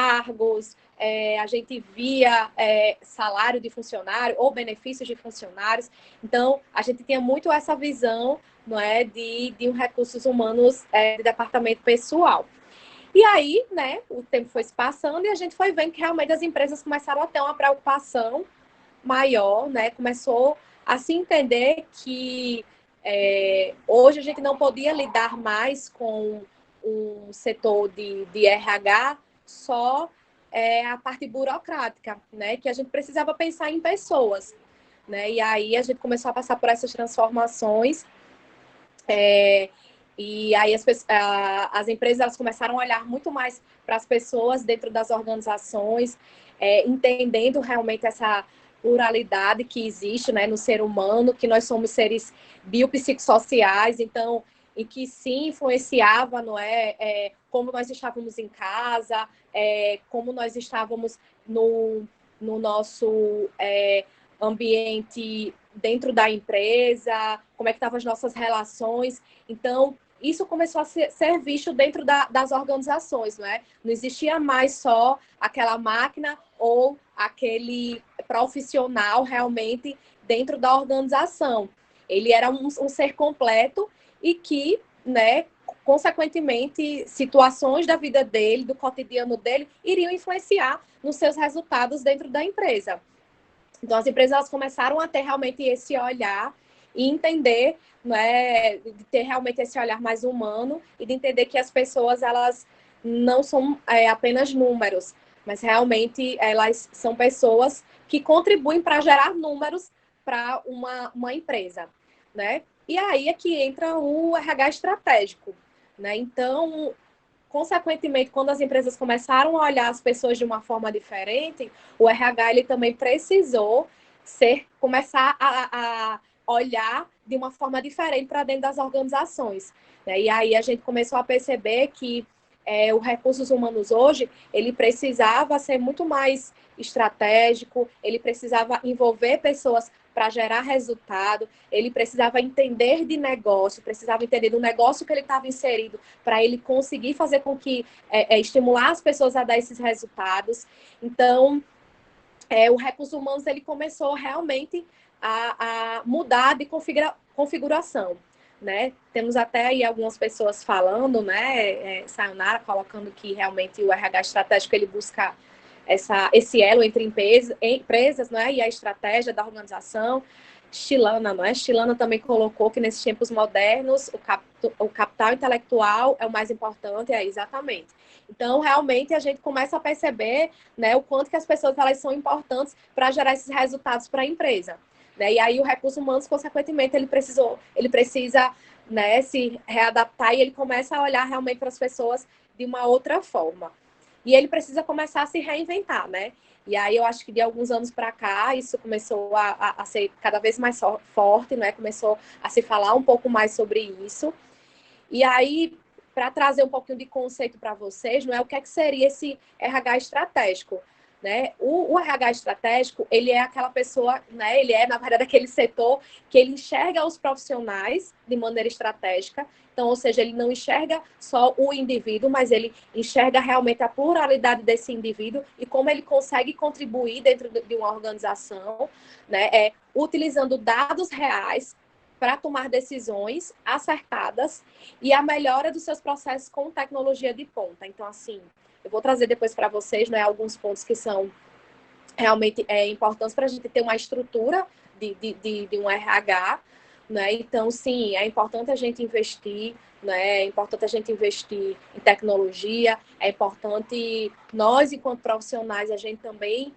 cargos, a gente via salário de funcionário ou benefícios de funcionários. Então, a gente tinha muito essa visão, não é, de um recursos humanos de departamento pessoal. E aí, né, o tempo foi se passando e a gente foi vendo que realmente as empresas começaram a ter uma preocupação maior, né? Começou a se entender que hoje a gente não podia lidar mais com um setor de RH só a parte burocrática, né? Que a gente precisava pensar em pessoas, né? E aí a gente começou a passar por essas transformações. E aí as empresas elas começaram a olhar muito mais para as pessoas dentro das organizações, entendendo realmente essa pluralidade que existe, né, no ser humano, que nós somos seres biopsicossociais, então, e que sim influenciava, não como nós estávamos em casa, como nós estávamos no nosso ambiente dentro da empresa, como é que estavam as nossas relações. Então, isso começou a ser visto dentro das organizações, não é? Não existia mais só aquela máquina ou aquele profissional realmente dentro da organização. Ele era um ser completo e que, né, consequentemente, situações da vida dele, do cotidiano dele, iriam influenciar nos seus resultados dentro da empresa. Então, as empresas elas começaram a ter realmente esse olhar e entender, né, de ter realmente esse olhar mais humano e de entender que as pessoas elas não são apenas números, mas realmente elas são pessoas que contribuem para gerar números para uma empresa, né? E aí é que entra o RH estratégico, né? Então, consequentemente, quando as empresas começaram a olhar as pessoas de uma forma diferente, o RH ele também precisou começar a olhar de uma forma diferente para dentro das organizações, né? E aí a gente começou a perceber que o recursos humanos hoje, ele precisava ser muito mais estratégico, ele precisava envolver pessoas para gerar resultado, ele precisava entender de negócio, precisava entender do negócio que ele estava inserido para ele conseguir fazer com que estimular as pessoas a dar esses resultados. Então, o recurso humanos ele começou realmente a mudar de configuração, né? Temos até aí algumas pessoas falando, né, Sayonara, colocando que realmente o RH estratégico ele busca esse elo entre empresas, né, e a estratégia da organização. Chilana, não é? Chilana também colocou que nesses tempos modernos o capital intelectual é o mais importante, exatamente. Então, realmente, a gente começa a perceber, né, o quanto que as pessoas elas são importantes para gerar esses resultados para a empresa. Né? E aí o recurso humano, consequentemente, ele precisa, né, se readaptar e ele começa a olhar realmente para as pessoas de uma outra forma. E ele precisa começar a se reinventar, né? E aí eu acho que de alguns anos para cá isso começou a ser cada vez mais forte, né? Começou a se falar um pouco mais sobre isso. E aí, para trazer um pouquinho de conceito para vocês, não é o que seria esse RH estratégico, né? O RH estratégico, ele é aquela pessoa, né? Ele é, na verdade, aquele setor que ele enxerga os profissionais de maneira estratégica. Então, ou seja, ele não enxerga só o indivíduo, mas ele enxerga realmente a pluralidade desse indivíduo e como ele consegue contribuir dentro de uma organização, né? Utilizando dados reais para tomar decisões acertadas e a melhora dos seus processos com tecnologia de ponta. Então, assim, eu vou trazer depois para vocês, né, alguns pontos que são realmente importantes para a gente ter uma estrutura de um RH, né? Então, sim, é importante a gente investir, né? É importante a gente investir em tecnologia, é importante nós, enquanto profissionais, a gente também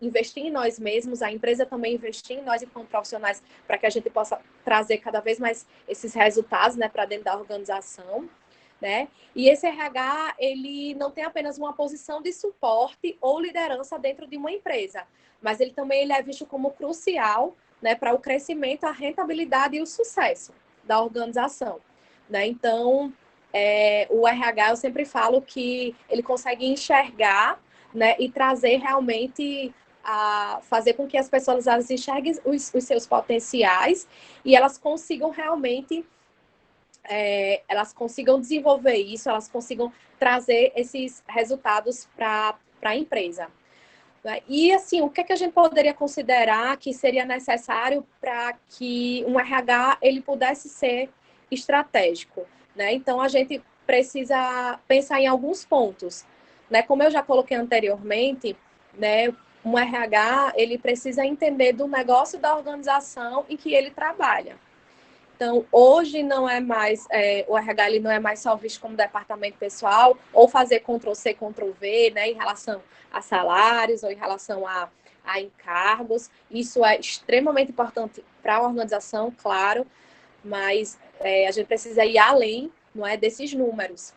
investir em nós mesmos, a empresa também investir em nós enquanto profissionais, para que a gente possa trazer cada vez mais esses resultados, né, para dentro da organização. Né? E esse RH, ele não tem apenas uma posição de suporte ou liderança dentro de uma empresa, mas ele é visto como crucial, né, para o crescimento, a rentabilidade e o sucesso da organização. Né? Então, o RH, eu sempre falo que ele consegue enxergar, né, e trazer realmente fazer com que as pessoas elas enxerguem os seus potenciais e elas consigam realmente elas consigam desenvolver isso, elas consigam trazer esses resultados para a empresa. E, assim, o que é que a gente poderia considerar que seria necessário para que um RH ele pudesse ser estratégico, né? Então, a gente precisa pensar em alguns pontos, né? Como eu já coloquei anteriormente, né? Um RH, ele precisa entender do negócio da organização em que ele trabalha. Então, hoje não é mais, o RH ele não é mais só visto como departamento pessoal, ou fazer Ctrl+C, Ctrl+V, né, em relação a salários ou em relação a encargos. Isso é extremamente importante para a organização, claro, mas a gente precisa ir além, não é, desses números.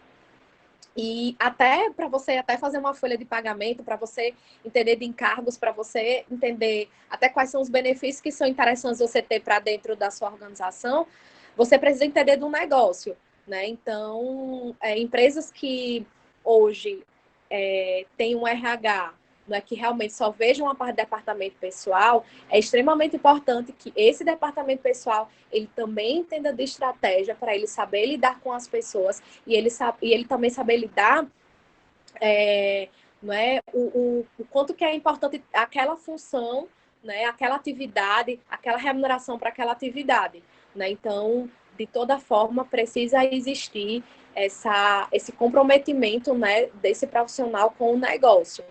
E até para você até fazer uma folha de pagamento, para você entender de encargos, para você entender até quais são os benefícios que são interessantes você ter para dentro da sua organização, você precisa entender do negócio, né? Então, empresas que hoje têm um RH, né, que realmente só vejam a parte do departamento pessoal, é extremamente importante que esse departamento pessoal ele também entenda de estratégia para ele saber lidar com as pessoas e ele também saber lidar não é, o quanto que é importante aquela função, né, aquela atividade, aquela remuneração para aquela atividade. Né? Então, de toda forma, precisa existir esse comprometimento, né, desse profissional com o negócio.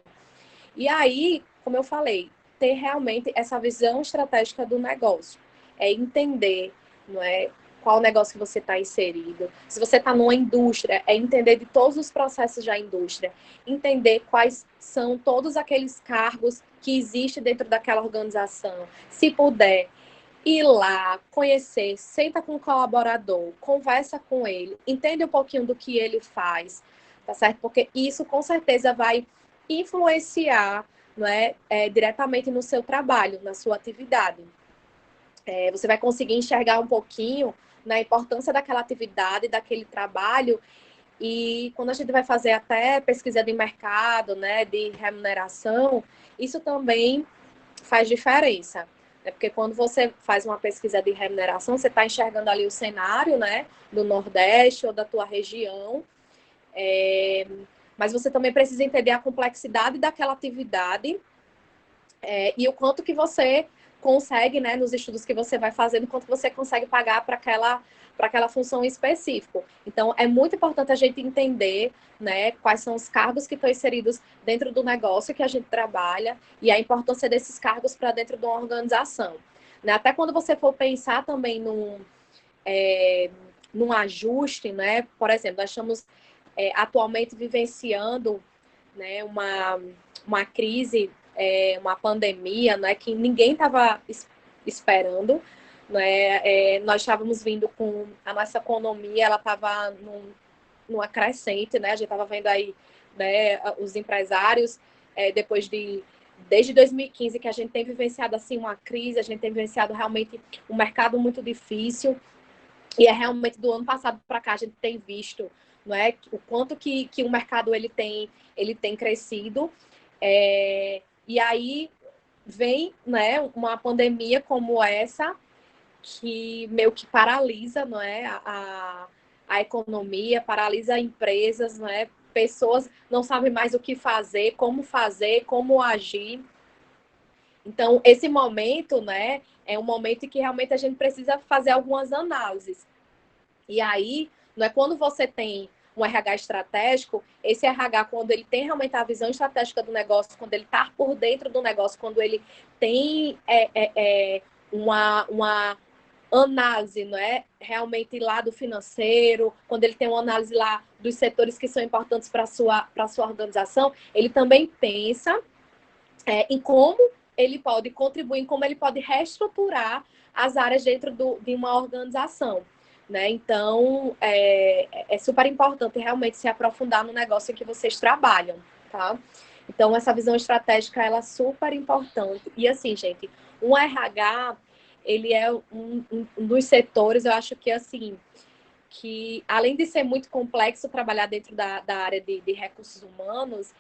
E aí, como eu falei, ter realmente essa visão estratégica do negócio. É entender, não é, qual negócio que você está inserido. Se você está numa indústria, é entender de todos os processos da indústria. Entender quais são todos aqueles cargos que existem dentro daquela organização. Se puder, ir lá, conhecer, senta com o colaborador, conversa com ele, entende um pouquinho do que ele faz, tá certo? Porque isso com certeza vai influenciar, não é, diretamente no seu trabalho, na sua atividade. Você vai conseguir enxergar um pouquinho na importância daquela atividade, daquele trabalho, e quando a gente vai fazer até pesquisa de mercado, né, de remuneração, isso também faz diferença. Né? Porque quando você faz uma pesquisa de remuneração, você está enxergando ali o cenário, né, do Nordeste ou da tua região, mas você também precisa entender a complexidade daquela atividade e o quanto que você consegue, né, nos estudos que você vai fazendo, quanto você consegue pagar para aquela função específica. Então, é muito importante a gente entender, né, quais são os cargos que estão inseridos dentro do negócio que a gente trabalha e a importância desses cargos para dentro de uma organização. Né? Até quando você for pensar também num ajuste, né? Por exemplo, nós estamos atualmente vivenciando, né, uma crise, uma pandemia, né, que ninguém estava esperando. Né? Nós estávamos vindo com a nossa economia, ela estava numa crescente, né? A gente estava vendo aí, né, os empresários, desde 2015 que a gente tem vivenciado assim uma crise, a gente tem vivenciado realmente um mercado muito difícil. E é realmente do ano passado para cá a gente tem visto, não é, o quanto que o mercado ele tem crescido. E aí vem, né, uma pandemia como essa que meio que paralisa, não é, a economia, paralisa empresas, não é? Pessoas não sabem mais o que fazer, como agir. Então, esse momento, né, é um momento em que realmente a gente precisa fazer algumas análises. E aí, não é quando você tem um RH estratégico, esse RH, quando ele tem realmente a visão estratégica do negócio, quando ele está por dentro do negócio, quando ele tem uma análise, não é? Realmente lá do financeiro, quando ele tem uma análise lá dos setores que são importantes para a sua organização, ele também pensa em como ele pode contribuir, em como ele pode reestruturar as áreas dentro de uma organização. Né? Então, é super importante realmente se aprofundar no negócio em que vocês trabalham, tá? Então, essa visão estratégica, ela é super importante. E assim, gente, um RH, ele é um dos setores, eu acho que, assim, que além de ser muito complexo trabalhar dentro da área de recursos humanos,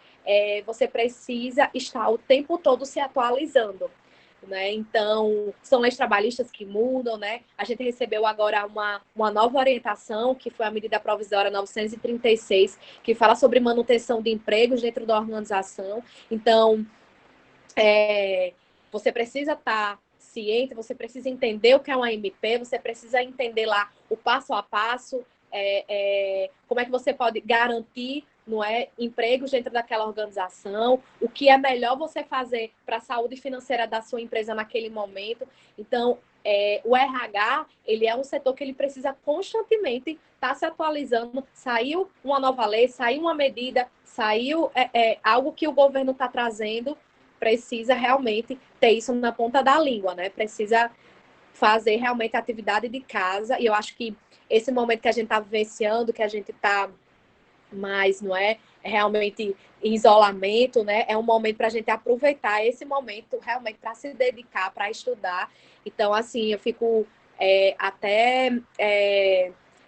você precisa estar o tempo todo se atualizando. né? Então, são leis trabalhistas que mudam, né? A gente recebeu agora uma nova orientação, que foi a medida provisória 936, que fala sobre manutenção de empregos dentro da organização. Então, você precisa estar ciente, você precisa entender o que é uma MP, você precisa entender lá o passo a passo, como é que você pode garantir, não é, empregos dentro daquela organização, o que é melhor você fazer para a saúde financeira da sua empresa naquele momento. Então, o RH, ele é um setor que ele precisa constantemente estar se atualizando. Saiu uma nova lei, saiu uma medida, saiu algo que o governo está trazendo, precisa realmente ter isso na ponta da língua, né? Precisa fazer realmente a atividade de casa. E eu acho que esse momento que a gente está vivenciando, que a gente está mais, não é, realmente em isolamento, né? É um momento para a gente aproveitar esse momento realmente para se dedicar, para estudar. Então, assim, eu fico até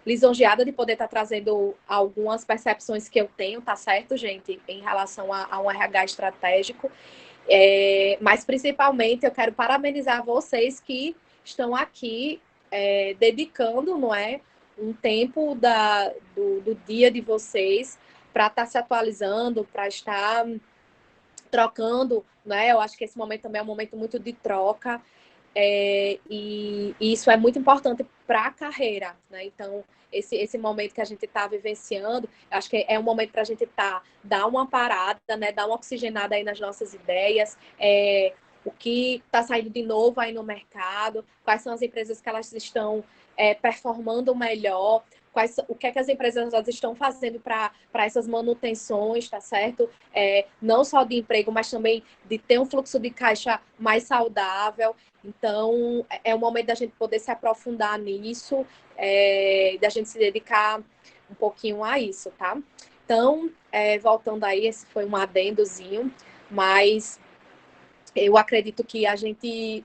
lisonjeada de poder estar trazendo algumas percepções que eu tenho, tá certo, gente, em relação a um RH estratégico. Mas principalmente eu quero parabenizar vocês que estão aqui dedicando, não é, um tempo do dia de vocês para estar se atualizando, para estar trocando, né? Eu acho que esse momento também é um momento muito de troca, e isso é muito importante para a carreira, né? Então, esse momento que a gente está vivenciando, acho que é um momento para a gente dar uma parada, né? Dar uma oxigenada aí nas nossas ideias, o que está saindo de novo aí no mercado, quais são as empresas que elas estão performando melhor, o que é que as empresas estão fazendo para essas manutenções, tá certo? Não só de emprego, mas também de ter um fluxo de caixa mais saudável. Então, é um momento da gente poder se aprofundar nisso, da gente se dedicar um pouquinho a isso, tá? Então, voltando aí, esse foi um adendozinho, mas eu acredito que a gente,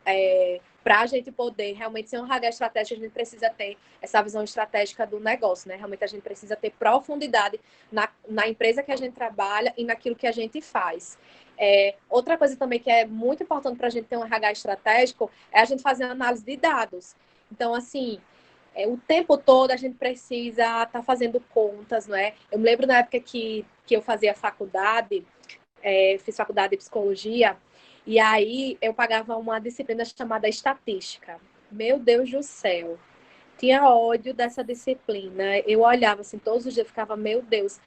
para a gente poder realmente ser um RH estratégico, a gente precisa ter essa visão estratégica do negócio, né? Realmente a gente precisa ter profundidade na empresa que a gente trabalha e naquilo que a gente faz. Outra coisa também que é muito importante para a gente ter um RH estratégico é a gente fazer análise de dados. Então, assim, o tempo todo a gente precisa estar fazendo contas, não é? Eu me lembro na época que eu fazia faculdade, fiz faculdade de psicologia, e aí eu pagava uma disciplina chamada estatística. Meu Deus do céu. Tinha ódio dessa disciplina. Eu olhava assim todos os dias, ficava, meu Deus,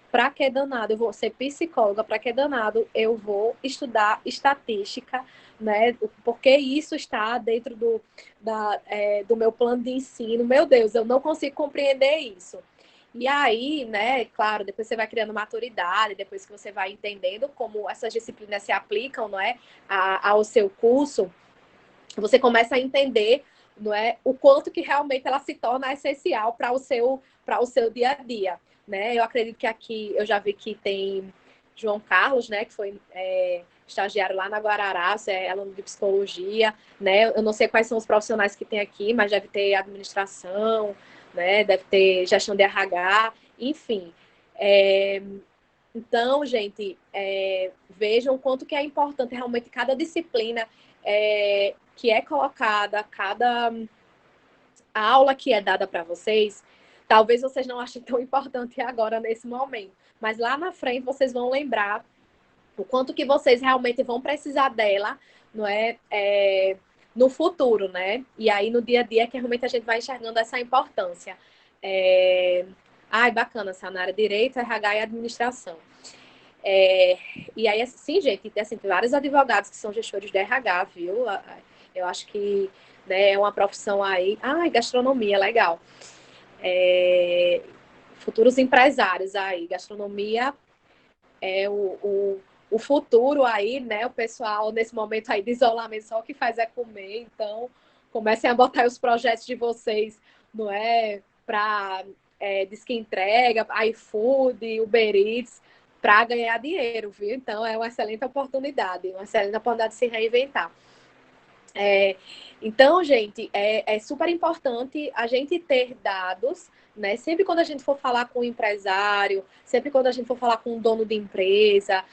para que danado eu vou ser psicóloga? Para que danado eu vou estudar estatística, né? Porque isso está dentro do meu plano de ensino. Meu Deus, eu não consigo compreender isso. E aí, né, claro, depois você vai criando maturidade, depois que você vai entendendo como essas disciplinas se aplicam, não é, ao seu curso, você começa a entender, não é, o quanto que realmente ela se torna essencial para o seu dia a dia, né? Eu acredito que aqui, eu já vi que tem João Carlos, né, que foi estagiário lá na Guararapes, aluno de psicologia, né? Eu não sei quais são os profissionais que tem aqui, mas deve ter administração, né? Deve ter gestão de RH, enfim. Então, gente, vejam o quanto que é importante realmente cada disciplina que é colocada, cada aula que é dada para vocês. Talvez vocês não achem tão importante agora, nesse momento, mas lá na frente vocês vão lembrar o quanto que vocês realmente vão precisar dela, não no futuro, né? E aí, no dia a dia, que realmente a gente vai enxergando essa importância. Ai, bacana, Sanara. Direito, RH e administração. E aí, assim, gente, assim, tem vários advogados que são gestores de RH, viu? Eu acho que, né, é uma profissão aí. Ai, gastronomia, legal. Futuros empresários aí. Gastronomia é o futuro aí, né? O pessoal, nesse momento aí de isolamento, só o que faz é comer. Então, comecem a botar os projetos de vocês, não é? Para Disque Entrega, iFood, Uber Eats, para ganhar dinheiro, viu? Então, é uma excelente oportunidade de se reinventar. É, então, gente, é super importante a gente ter dados, né? Sempre quando a gente for falar com o empresário, sempre quando a gente for falar com o dono de empresa,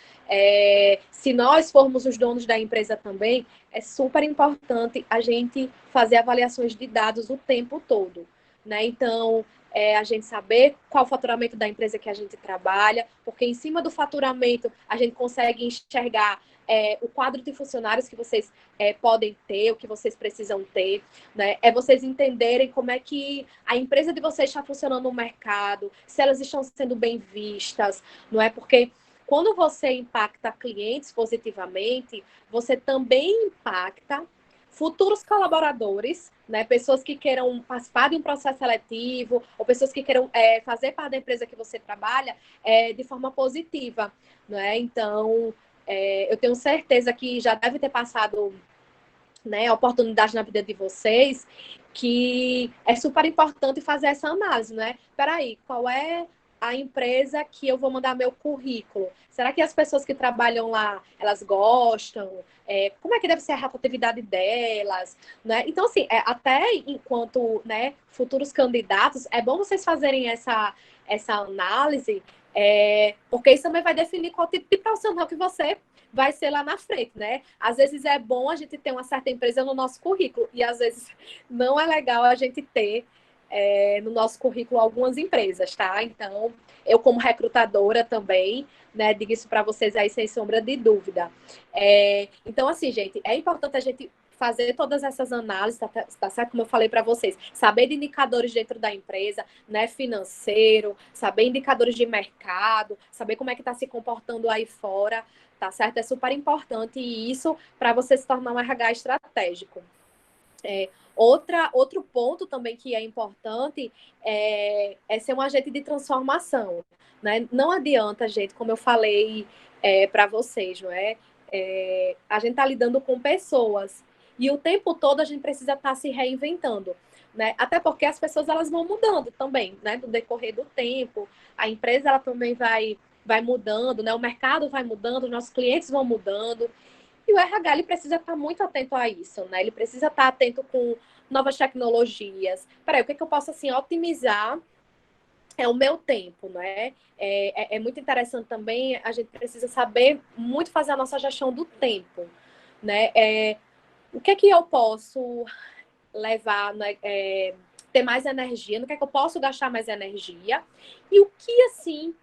se nós formos os donos da empresa também, é super importante a gente fazer avaliações de dados o tempo todo, né? Então, a gente saber qual o faturamento da empresa que a gente trabalha, porque em cima do faturamento a gente consegue enxergar o quadro de funcionários que vocês podem ter, o que vocês precisam ter, né? É vocês entenderem como é que a empresa de vocês está funcionando no mercado, se elas estão sendo bem vistas, não é? Porque quando você impacta clientes positivamente, você também impacta futuros colaboradores, né? Pessoas que queiram participar de um processo seletivo, ou pessoas que queiram fazer parte da empresa que você trabalha de forma positiva, né? Então, eu tenho certeza que já deve ter passado, né, oportunidade na vida de vocês, que é super importante fazer essa análise, né? Peraí, qual é a empresa que eu vou mandar meu currículo? Será que as pessoas que trabalham lá, elas gostam? Como é que deve ser a rotatividade delas? Né? Então, assim, até enquanto, né, futuros candidatos, é bom vocês fazerem essa análise, porque isso também vai definir qual tipo de profissional que você vai ser lá na frente, né? Às vezes é bom a gente ter uma certa empresa no nosso currículo e às vezes não é legal a gente ter no nosso currículo algumas empresas, tá? Então, eu como recrutadora também, né, digo isso para vocês aí sem sombra de dúvida. Então, assim, gente, é importante a gente fazer todas essas análises, tá certo? Como eu falei para vocês, saber de indicadores dentro da empresa, né, financeiro, saber indicadores de mercado, saber como é que está se comportando aí fora, tá certo? É super importante isso para você se tornar um RH estratégico. Outro ponto também que é importante ser um agente de transformação, né? Não adianta, gente, como eu falei para vocês, não é? A gente está lidando com pessoas e o tempo todo a gente precisa estar se reinventando, né? Até porque as pessoas elas vão mudando também, né? No decorrer do tempo, a empresa ela também vai mudando, né? O mercado vai mudando, os nossos clientes vão mudando. E o RH ele precisa estar muito atento a isso, né? Ele precisa estar atento com novas tecnologias. Peraí, o que eu posso assim otimizar o meu tempo, né? É muito interessante também, a gente precisa saber muito fazer a nossa gestão do tempo, né? O que é que eu posso levar, né? Ter mais energia, no que é que eu posso gastar mais energia e o que, assim,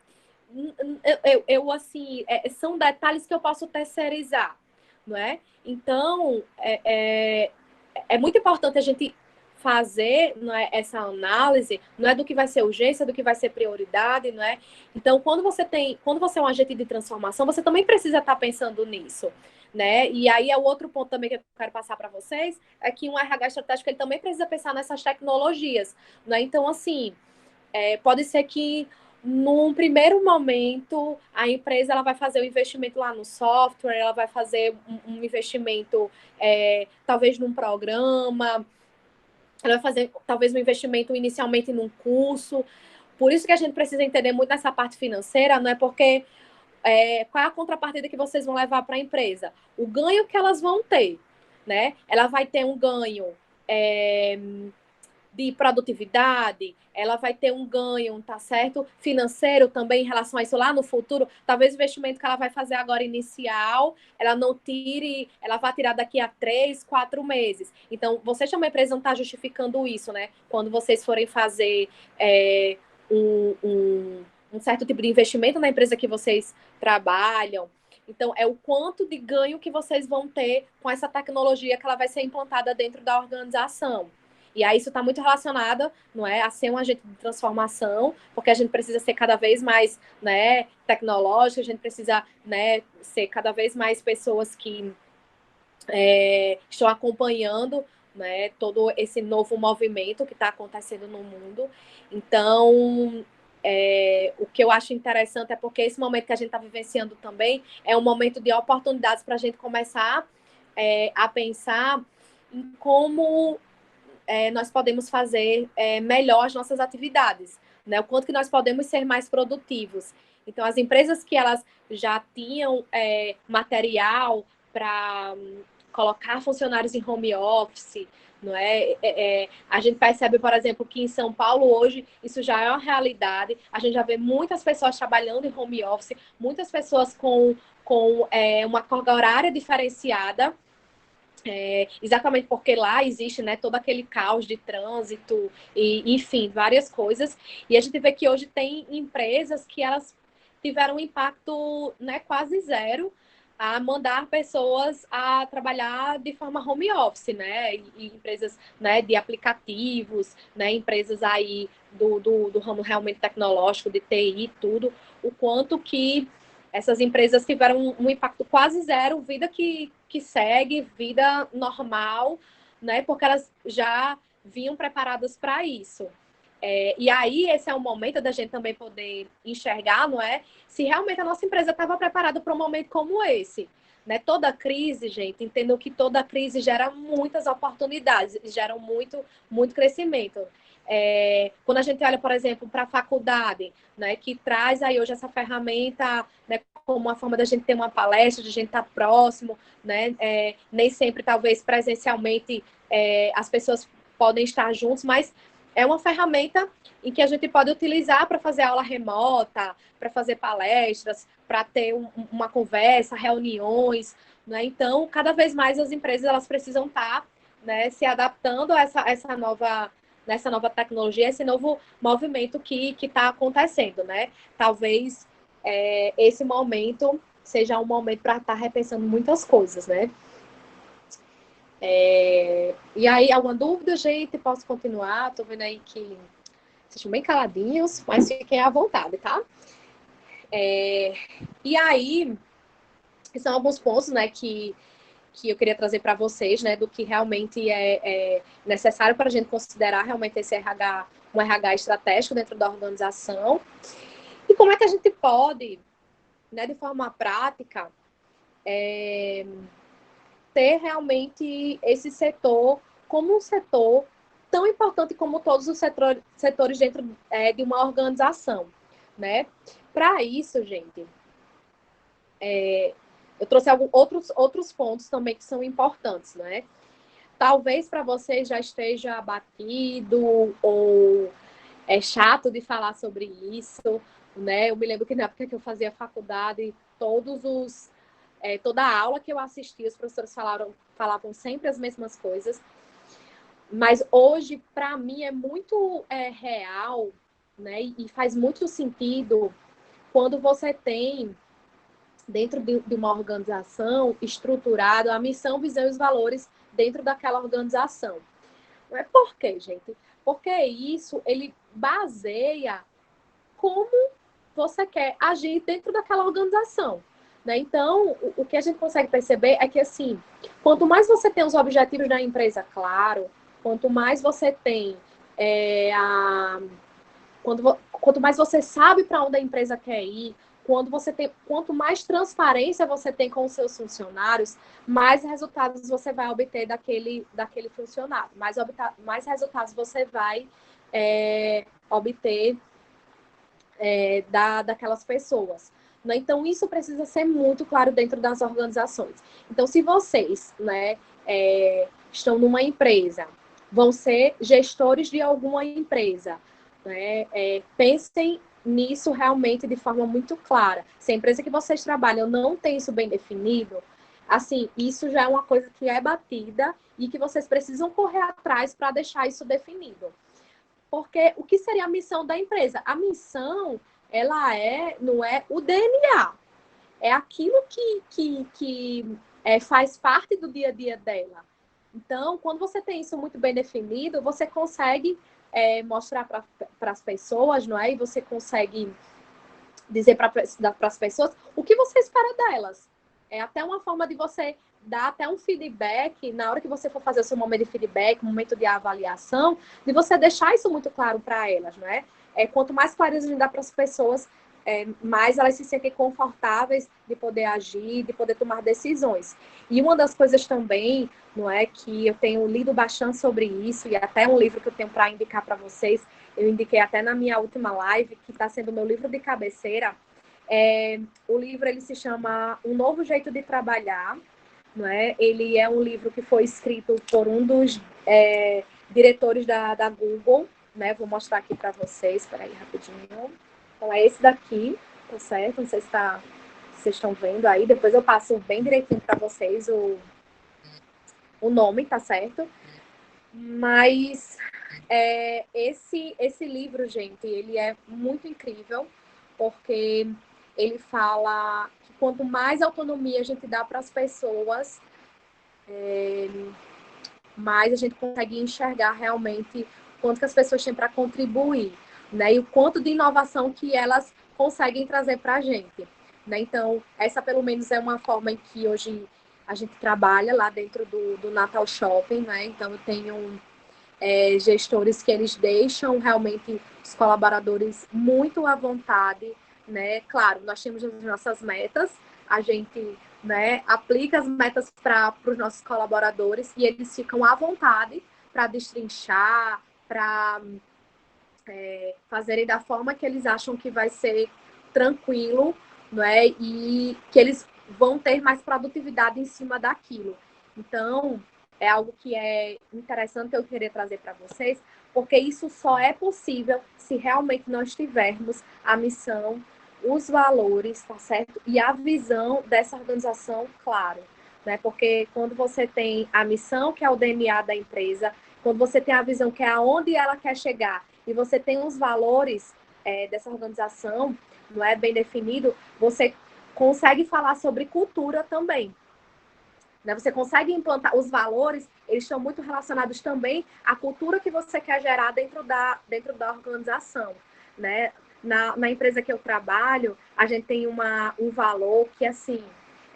assim, são detalhes que eu posso terceirizar, não é? Então, é muito importante a gente fazer, não é, essa análise, não é do que vai ser urgência, do que vai ser prioridade, não é? Então, quando você é um agente de transformação, você também precisa estar pensando nisso, né? E aí é o outro ponto também que eu quero passar para vocês, é que um RH estratégico ele também precisa pensar nessas tecnologias, né? Então, assim, pode ser que num primeiro momento a empresa ela vai fazer um investimento lá no software, ela vai fazer um investimento talvez num programa, ela vai fazer talvez um investimento inicialmente num curso. Por isso que a gente precisa entender muito nessa parte financeira, não é porque qual é a contrapartida que vocês vão levar para a empresa? O ganho que elas vão ter, né? Ela vai ter um ganho de produtividade, ela vai ter um ganho, tá certo? Financeiro também em relação a isso lá no futuro. Talvez o investimento que ela vai fazer agora inicial, ela não tire, ela vai tirar daqui a 3, 4 meses. Então, vocês também precisam estar justificando isso, né? Quando vocês forem fazer um certo tipo de investimento na empresa que vocês trabalham. Então, é o quanto de ganho que vocês vão ter com essa tecnologia que ela vai ser implantada dentro da organização. E aí isso está muito relacionado, não é, a ser um agente de transformação, porque a gente precisa ser cada vez mais, né, tecnológico, a gente precisa, né, ser cada vez mais pessoas que estão acompanhando, né, todo esse novo movimento que está acontecendo no mundo. Então, o que eu acho interessante é porque esse momento que a gente está vivenciando também é um momento de oportunidades para a gente começar a pensar em como nós podemos fazer melhor as nossas atividades, né? O quanto que nós podemos ser mais produtivos. Então, as empresas que elas já tinham material para colocar funcionários em home office, não é? A gente percebe, por exemplo, que em São Paulo hoje isso já é uma realidade. A gente já vê muitas pessoas trabalhando em home office, muitas pessoas com uma carga horária diferenciada. Exatamente porque lá existe, né, todo aquele caos de trânsito e, enfim, várias coisas. E a gente vê que hoje tem empresas que elas tiveram um impacto, né, quase zero a mandar pessoas a trabalhar de forma home office, né? E empresas, né, de aplicativos, né, empresas aí do ramo realmente tecnológico, de TI, tudo, o quanto que essas empresas tiveram um impacto quase zero, vida que segue, vida normal, né? Porque elas já vinham preparadas para isso. E aí, esse é o momento da gente também poder enxergar, não é? Se realmente a nossa empresa estava preparada para um momento como esse. Né? Toda crise, gente, entendam que toda crise gera muitas oportunidades, gera muito crescimento. Quando a gente olha, por exemplo, para a faculdade, né, que traz aí hoje essa ferramenta, né, como uma forma da gente ter uma palestra, de a gente estar próximo, né, nem sempre, talvez, presencialmente, as pessoas podem estar juntos, mas é uma ferramenta em que a gente pode utilizar para fazer aula remota, para fazer palestras, para ter uma conversa, reuniões, né? Então, cada vez mais as empresas elas precisam estar, né, se adaptando a essa nova tecnologia, esse novo movimento que está acontecendo, né? Talvez esse momento seja um momento para estar repensando muitas coisas, né? E aí, alguma dúvida, gente? Posso continuar? Tô vendo aí que vocês estão bem caladinhos, mas fiquem à vontade, tá? E aí, são alguns pontos, né, que eu queria trazer para vocês, né, do que realmente é necessário para a gente considerar realmente esse RH, um RH estratégico dentro da organização. E como é que a gente pode, né, de forma prática, ter realmente esse setor como um setor tão importante como todos os setores dentro de uma organização, né? Para isso, gente, eu trouxe outros pontos também que são importantes, né? Talvez para você já esteja abatido ou é chato de falar sobre isso, né? Eu me lembro que na época que eu fazia faculdade, toda a aula que eu assistia, os professores falavam sempre as mesmas coisas. Mas hoje, para mim, é muito real, né? E faz muito sentido quando você tem, dentro de uma organização, estruturado a missão, visão e os valores dentro daquela organização. Não é por quê, gente? Porque isso, ele baseia como você quer agir dentro daquela organização. Né? Então, o que a gente consegue perceber é que, assim, quanto mais você tem os objetivos da empresa claro, quanto mais você tem quanto mais você sabe para onde a empresa quer ir, quanto mais transparência você tem com os seus funcionários, mais resultados você vai obter daquele funcionário, mais resultados você vai obter daquelas pessoas. Né? Então, isso precisa ser muito claro dentro das organizações. Então, se vocês, né, estão numa empresa, vão ser gestores de alguma empresa, né, pensem nisso realmente de forma muito clara. Se a empresa que vocês trabalham não tem isso bem definido, assim, isso já é uma coisa que é batida e que vocês precisam correr atrás para deixar isso definido. Porque o que seria a missão da empresa? A missão, ela não é o DNA. É aquilo que faz parte do dia a dia dela. Então, quando você tem isso muito bem definido, você consegue mostrar para as pessoas, não é? E você consegue dizer para as pessoas o que você espera delas. É até uma forma de você dar até um feedback, na hora que você for fazer o seu momento de feedback, momento de avaliação, de você deixar isso muito claro para elas, não é? Quanto mais clareza a gente dá para as pessoas, mais elas se sentem confortáveis de poder agir, de poder tomar decisões. E uma das coisas também, não é, que eu tenho lido bastante sobre isso, e até um livro que eu tenho para indicar para vocês, eu indiquei até na minha última live, que está sendo o meu livro de cabeceira. O livro ele se chama Um Novo Jeito de Trabalhar, não é? Ele é um livro que foi escrito por um dos diretores da Google, né? Vou mostrar aqui para vocês, espera aí rapidinho. Então, é esse daqui, tá certo? Não sei se vocês estão vendo aí. Depois eu passo bem direitinho para vocês o nome, tá certo? Mas esse livro, gente, ele é muito incrível, porque ele fala que quanto mais autonomia a gente dá para as pessoas, mais a gente consegue enxergar realmente quanto que as pessoas têm para contribuir, né? E o quanto de inovação que elas conseguem trazer para a gente, né? Então, essa pelo menos é uma forma em que hoje a gente trabalha lá dentro do Natal Shopping, né? Então, eu tenho gestores que eles deixam realmente os colaboradores muito à vontade, né? Claro, nós temos as nossas metas, a gente, né, aplica as metas para os nossos colaboradores e eles ficam à vontade para destrinchar, para fazerem da forma que eles acham que vai ser tranquilo, né? E que eles vão ter mais produtividade em cima daquilo. Então, é algo que é interessante que eu queria trazer para vocês, porque isso só é possível se realmente nós tivermos a missão, os valores, tá certo? E a visão dessa organização, claro, né? Porque quando você tem a missão, que é o DNA da empresa, quando você tem a visão, que é aonde ela quer chegar, e você tem os valores dessa organização, não é bem definido, você consegue falar sobre cultura também. Né? Você consegue implantar os valores, eles estão muito relacionados também à cultura que você quer gerar dentro da organização. Né? Na empresa que eu trabalho, a gente tem um valor que, assim,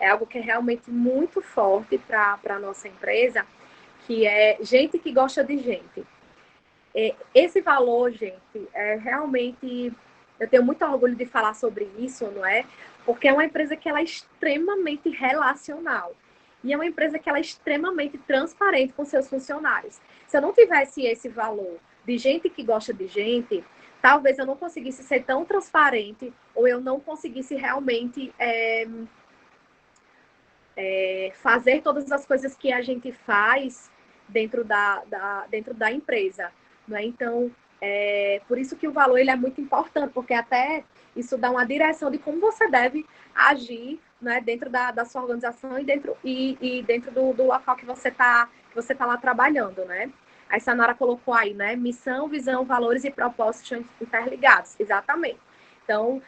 é algo que é realmente muito forte para a nossa empresa, que é gente que gosta de gente. Esse valor, gente, realmente eu tenho muito orgulho de falar sobre isso, não é? Porque é uma empresa que ela é extremamente relacional. E é uma empresa que ela é extremamente transparente com seus funcionários. Se eu não tivesse esse valor de gente que gosta de gente, talvez eu não conseguisse ser tão transparente ou eu não conseguisse realmente fazer todas as coisas que a gente faz dentro dentro da empresa. Né? Então, por isso que o valor ele é muito importante, porque até isso dá uma direção de como você deve agir, né, dentro da sua organização e dentro do local que você tá lá trabalhando, né? A Sanara colocou aí, né? Missão, visão, valores e propósitos interligados. Exatamente. Então,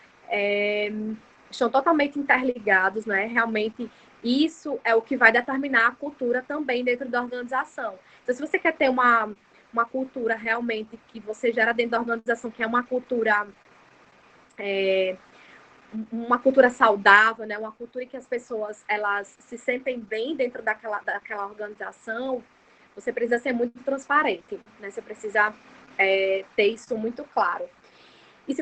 estão totalmente interligados, né? Realmente, isso é o que vai determinar a cultura também dentro da organização. Então, se você quer ter uma cultura realmente que você gera dentro da organização, que é uma cultura saudável, né? Uma cultura em que as pessoas elas se sentem bem dentro daquela organização, você precisa ser muito transparente, né? Você precisa ter isso muito claro. E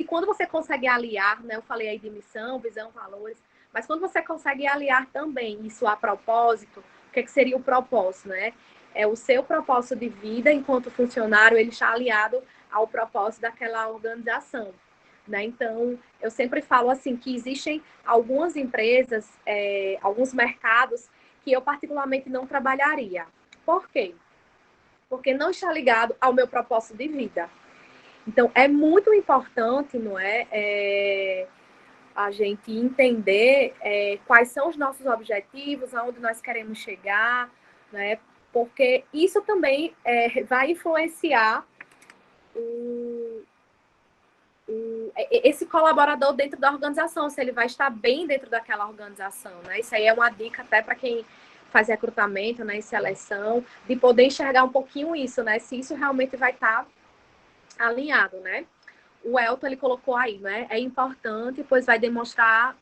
quando você consegue aliar, né? Eu falei aí de missão, visão, valores, mas quando você consegue aliar também isso a propósito, o que seria o propósito, né? É o seu propósito de vida enquanto funcionário, ele está aliado ao propósito daquela organização. Né? Então, eu sempre falo assim que existem algumas empresas, alguns mercados que eu particularmente não trabalharia. Por quê? Porque não está ligado ao meu propósito de vida. Então, é muito importante, não é, a gente entender quais são os nossos objetivos, aonde nós queremos chegar, né? Porque isso também vai influenciar esse colaborador dentro da organização, se ele vai estar bem dentro daquela organização, né? Isso aí é uma dica até para quem faz recrutamento, né, e seleção, de poder enxergar um pouquinho isso, né? Se isso realmente vai estar alinhado, né? O Elton, ele colocou aí, né? É importante, pois vai demonstrar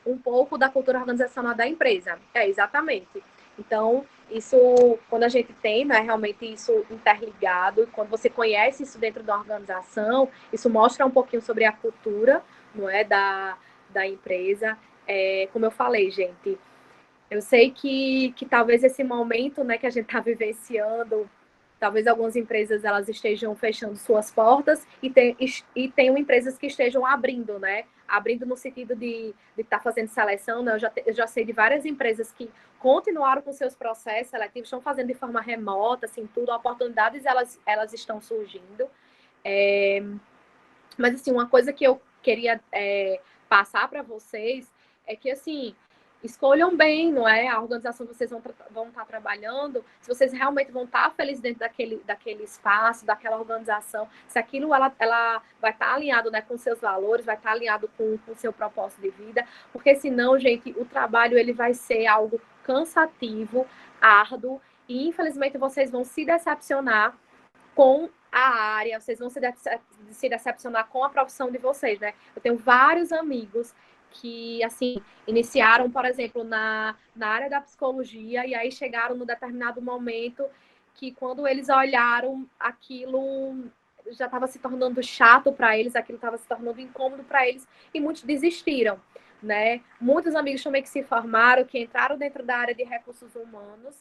um pouco da cultura organizacional da empresa. Exatamente. Então, isso, quando a gente tem, né, realmente isso interligado, quando você conhece isso dentro da organização, isso mostra um pouquinho sobre a cultura, não é, da empresa. Como eu falei, gente, eu sei que talvez esse momento, né, que a gente está vivenciando Talvez algumas empresas elas estejam fechando suas portas e tenham empresas que estejam abrindo, né? Abrindo no sentido de estar fazendo seleção, né? Eu já sei de várias empresas que continuaram com seus processos seletivos, estão fazendo de forma remota, assim, tudo, oportunidades elas estão surgindo. Mas, assim, uma coisa que eu queria passar para vocês é que, assim, escolham bem, não é? A organização que vocês vão estar trabalhando, se vocês realmente vão estar felizes dentro daquele espaço, daquela organização, se aquilo ela vai estar alinhado, né, com seus valores, vai estar alinhado com o seu propósito de vida, porque senão, gente, o trabalho ele vai ser algo cansativo, árduo, e infelizmente vocês vão se decepcionar com a área, vocês vão se decepcionar com a profissão de vocês, né? Eu tenho vários amigos que, assim, iniciaram, por exemplo, na área da psicologia e aí chegaram no determinado momento que quando eles olharam, aquilo já estava se tornando chato para eles, aquilo estava se tornando incômodo para eles e muitos desistiram, né? Muitos amigos também que se formaram, que entraram dentro da área de recursos humanos,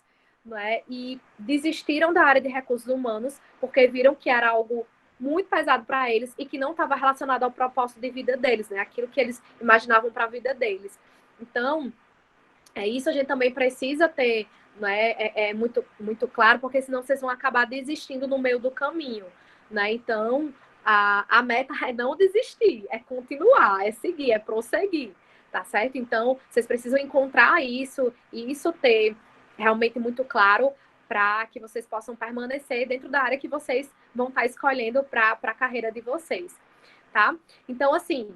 né? E desistiram da área de recursos humanos porque viram que era algo muito pesado para eles e que não estava relacionado ao propósito de vida deles, né? Aquilo que eles imaginavam para a vida deles. Então, isso a gente também precisa ter, né? Muito, muito claro, porque senão vocês vão acabar desistindo no meio do caminho, né? Então, a meta é não desistir, é continuar, é seguir, é prosseguir, tá certo? Então, vocês precisam encontrar isso e isso ter realmente muito claro para que vocês possam permanecer dentro da área que vocês vão estar escolhendo para a carreira de vocês, tá? Então, assim,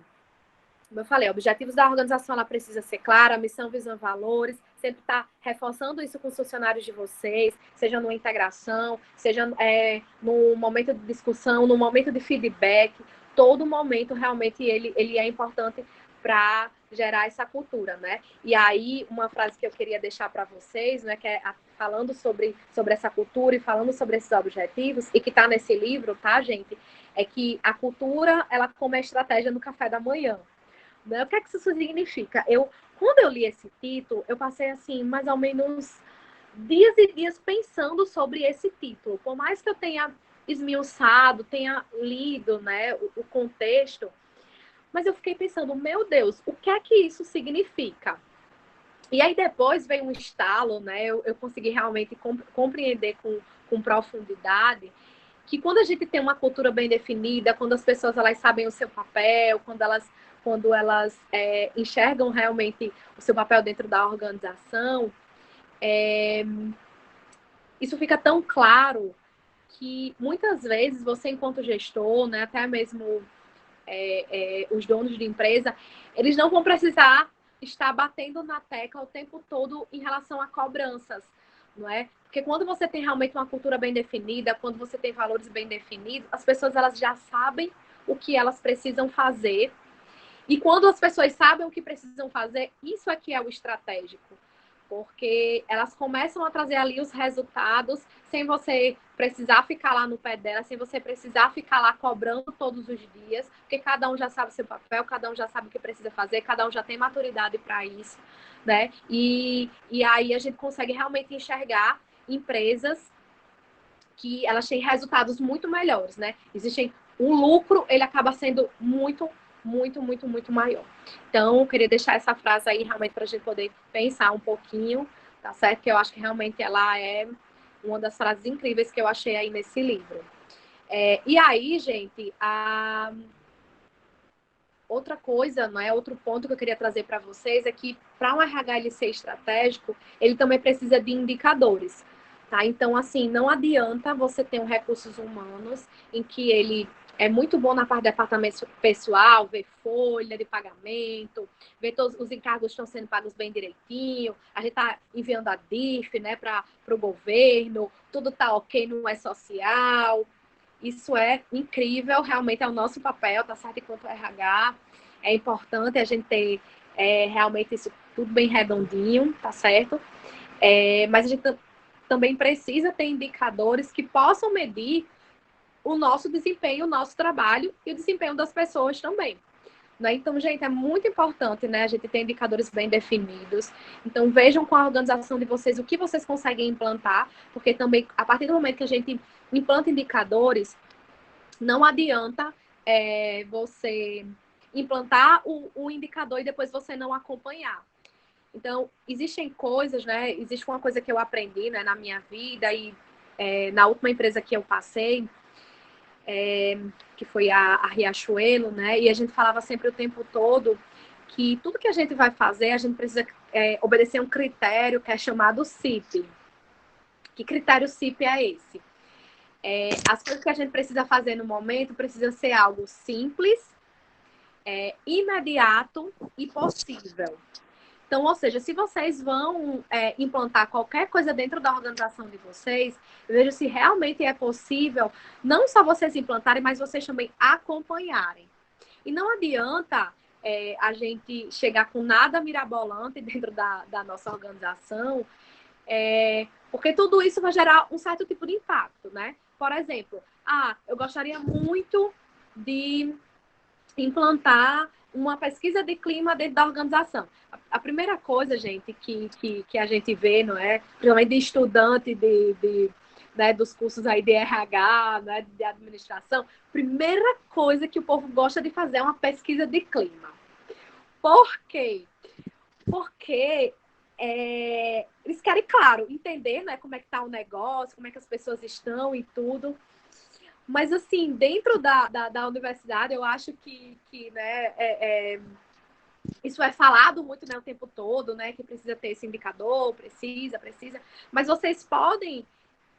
como eu falei, objetivos da organização ela precisa ser clara, missão, visão, valores, sempre estar reforçando isso com os funcionários de vocês, seja numa integração, seja no momento de discussão, no momento de feedback, todo momento realmente ele é importante para gerar essa cultura, né? E aí, uma frase que eu queria deixar para vocês, né, que é falando sobre essa cultura e falando sobre esses objetivos, e que está nesse livro, tá, gente? É que a cultura, ela come a estratégia no café da manhã. Né? O que é que isso significa? Quando eu li esse título, eu passei, assim, mais ou menos dias e dias pensando sobre esse título. Por mais que eu tenha esmiuçado, tenha lido, né, o contexto, mas eu fiquei pensando, meu Deus, o que é que isso significa? E aí depois veio um estalo, né? Eu consegui realmente compreender com profundidade que quando a gente tem uma cultura bem definida, quando as pessoas elas sabem o seu papel, quando elas enxergam realmente o seu papel dentro da organização, isso fica tão claro que muitas vezes você, enquanto gestor, né, até mesmo os donos de empresa, eles não vão precisar estar batendo na tecla o tempo todo em relação a cobranças, não é? Porque quando você tem realmente uma cultura bem definida, quando você tem valores bem definidos, as pessoas elas já sabem o que elas precisam fazer. E quando as pessoas sabem o que precisam fazer, isso aqui é o estratégico. Porque elas começam a trazer ali os resultados sem você precisar ficar lá no pé dela, sem você precisar ficar lá cobrando todos os dias, porque cada um já sabe o seu papel, cada um já sabe o que precisa fazer, cada um já tem maturidade para isso, né? E aí a gente consegue realmente enxergar empresas que elas têm resultados muito melhores, né? O lucro, ele acaba sendo muito maior. Então, eu queria deixar essa frase aí realmente para a gente poder pensar um pouquinho, tá certo? Que eu acho que realmente ela é uma das frases incríveis que eu achei aí nesse livro. E aí, gente, outra coisa, não é? Outro ponto que eu queria trazer para vocês é que para um RH ele ser estratégico, ele também precisa de indicadores. Tá? Então, assim, não adianta você ter um recursos humanos em que ele é muito bom na parte do departamento pessoal, ver folha de pagamento, ver todos os encargos estão sendo pagos bem direitinho, a gente está enviando a DIF, né, para o governo, tudo está ok no E-Social. Isso é incrível, realmente é o nosso papel, tá certo? Enquanto RH, é importante a gente ter realmente isso tudo bem redondinho, tá certo? Mas a gente também precisa ter indicadores que possam medir o nosso desempenho, o nosso trabalho e o desempenho das pessoas também, né? Então, gente, é muito importante, né? A gente ter indicadores bem definidos. Então, vejam com a organização de vocês o que vocês conseguem implantar, porque também, a partir do momento que a gente implanta indicadores, não adianta você implantar o indicador e depois você não acompanhar. Então, existem coisas, né? Existe uma coisa que eu aprendi, né, na minha vida e na última empresa que eu passei, que foi a Riachuelo, né? E a gente falava sempre o tempo todo que tudo que a gente vai fazer, a gente precisa obedecer um critério que é chamado CIP. Que critério CIP é esse? As coisas que a gente precisa fazer no momento precisam ser algo simples, imediato e possível. Então, ou seja, se vocês vão implantar qualquer coisa dentro da organização de vocês, veja se realmente é possível, não só vocês implantarem, mas vocês também acompanharem. E não adianta a gente chegar com nada mirabolante dentro da nossa organização, porque tudo isso vai gerar um certo tipo de impacto, né? Por exemplo, eu gostaria muito de implantar uma pesquisa de clima dentro da organização. A primeira coisa, gente, que a gente vê, não é? Principalmente de estudante né, dos cursos aí de RH, né, de administração, primeira coisa que o povo gosta de fazer é uma pesquisa de clima. Por quê? Porque eles querem, claro, entender, né, como é que tá o negócio, como é que as pessoas estão e tudo. Mas, assim, dentro da universidade, eu acho que né, isso é falado muito, né, o tempo todo, né, que precisa ter esse indicador, precisa. Mas vocês podem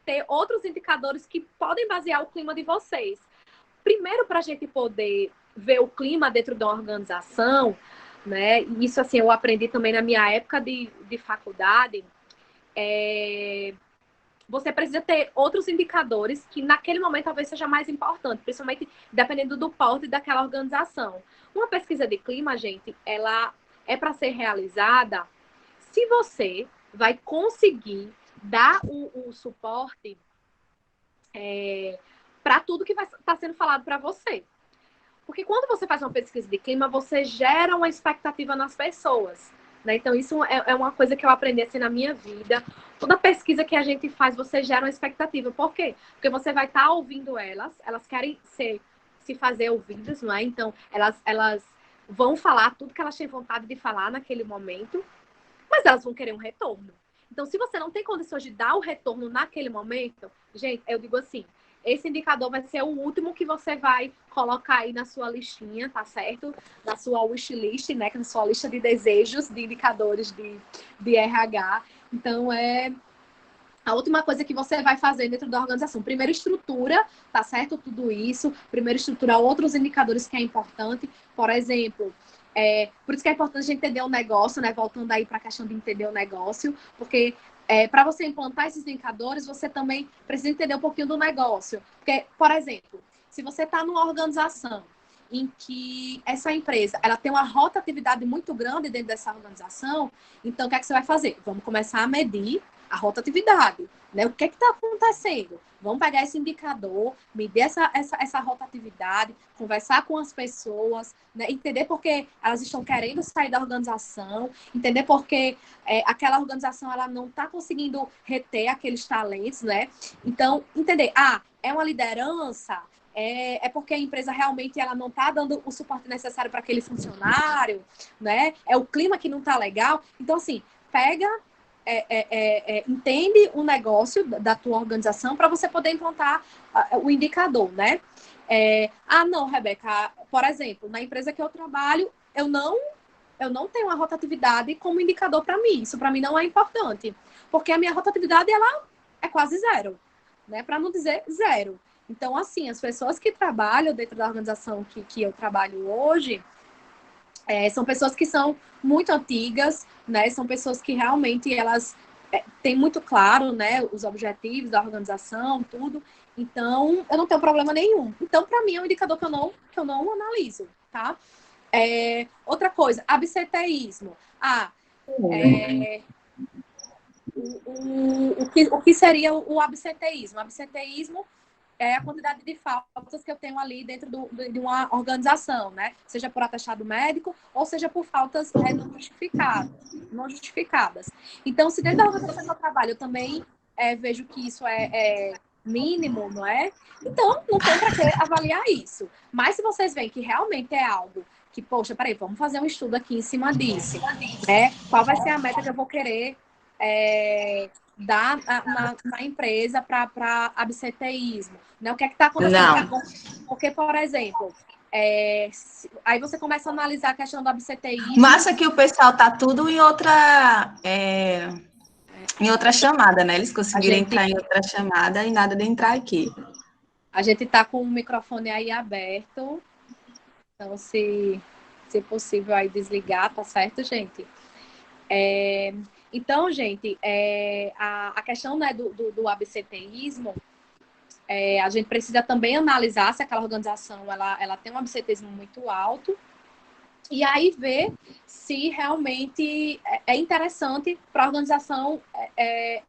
ter outros indicadores que podem basear o clima de vocês. Primeiro, para a gente poder ver o clima dentro de uma organização, né, e isso, assim, eu aprendi também na minha época de faculdade, você precisa ter outros indicadores que naquele momento talvez seja mais importante, principalmente dependendo do porte daquela organização. Uma pesquisa de clima, gente, ela é para ser realizada se você vai conseguir dar o suporte para tudo que vai estar sendo falado para você. Porque quando você faz uma pesquisa de clima, você gera uma expectativa nas pessoas. Né? Então, isso é uma coisa que eu aprendi assim na minha vida. Toda pesquisa que a gente faz, você gera uma expectativa. Por quê? Porque você vai estar ouvindo elas querem se fazer ouvidas, não é? Então, elas vão falar tudo que elas têm vontade de falar naquele momento, mas elas vão querer um retorno. Então, se você não tem condições de dar o retorno naquele momento, gente, eu digo assim, esse indicador vai ser o último que você vai colocar aí na sua listinha, tá certo? Na sua wishlist, né? Na sua lista de desejos, de indicadores de RH. Então, a última coisa que você vai fazer dentro da organização. Primeiro, estrutura, tá certo? Tudo isso. Primeiro, estruturar outros indicadores que é importante. Por exemplo, por isso que é importante a gente entender o negócio, né? Voltando aí para a questão de entender o negócio, porque para você implantar esses indicadores, você também precisa entender um pouquinho do negócio. Porque, por exemplo, se você está numa organização em que essa empresa ela tem uma rotatividade muito grande dentro dessa organização, então o que é que você vai fazer? Vamos começar a medir a rotatividade, né? O que é que está acontecendo? Vamos pegar esse indicador, medir essa rotatividade, conversar com as pessoas, né? Entender por que elas estão querendo sair da organização, entender por que aquela organização ela não está conseguindo reter aqueles talentos, né? Então, entender, é uma liderança, é porque a empresa realmente ela não está dando o suporte necessário para aquele funcionário, né? É o clima que não está legal. Então, assim, pega entende o negócio da tua organização para você poder implantar o indicador, né? Não, Rebeca, por exemplo, na empresa que eu trabalho, eu não tenho a rotatividade como indicador para mim. Isso para mim não é importante, porque a minha rotatividade ela é quase zero, né? Para não dizer zero. Então, assim, as pessoas que trabalham dentro da organização que eu trabalho hoje, são pessoas que são muito antigas, né? São pessoas que realmente elas têm muito claro, né, os objetivos da organização, tudo. Então, eu não tenho problema nenhum. Então, para mim, é um indicador que eu não analiso, tá? Outra coisa, absenteísmo. O que seria o absenteísmo? O absenteísmo é a quantidade de faltas que eu tenho ali dentro de uma organização, né? Seja por atestado médico ou seja por faltas não justificadas. Então, se dentro da organização que eu trabalho eu também vejo que isso é mínimo, não é? Então, não tem para que avaliar isso. Mas se vocês veem que realmente é algo que, poxa, peraí, vamos fazer um estudo aqui em cima disso, né? Qual vai ser a meta que eu vou querer dar na empresa para absenteísmo? Né? O que é que está acontecendo? Não. Porque, por exemplo, aí você começa a analisar a questão do absenteísmo. Massa que o pessoal tá tudo em outra chamada, né? Eles conseguiram entrar em outra chamada e nada de entrar aqui. A gente tá com o microfone aí aberto. Então, se possível, aí desligar, tá certo, gente? Então, gente, a questão, né, do absenteísmo, a gente precisa também analisar se aquela organização ela tem um absenteísmo muito alto e aí ver se realmente é interessante para a organização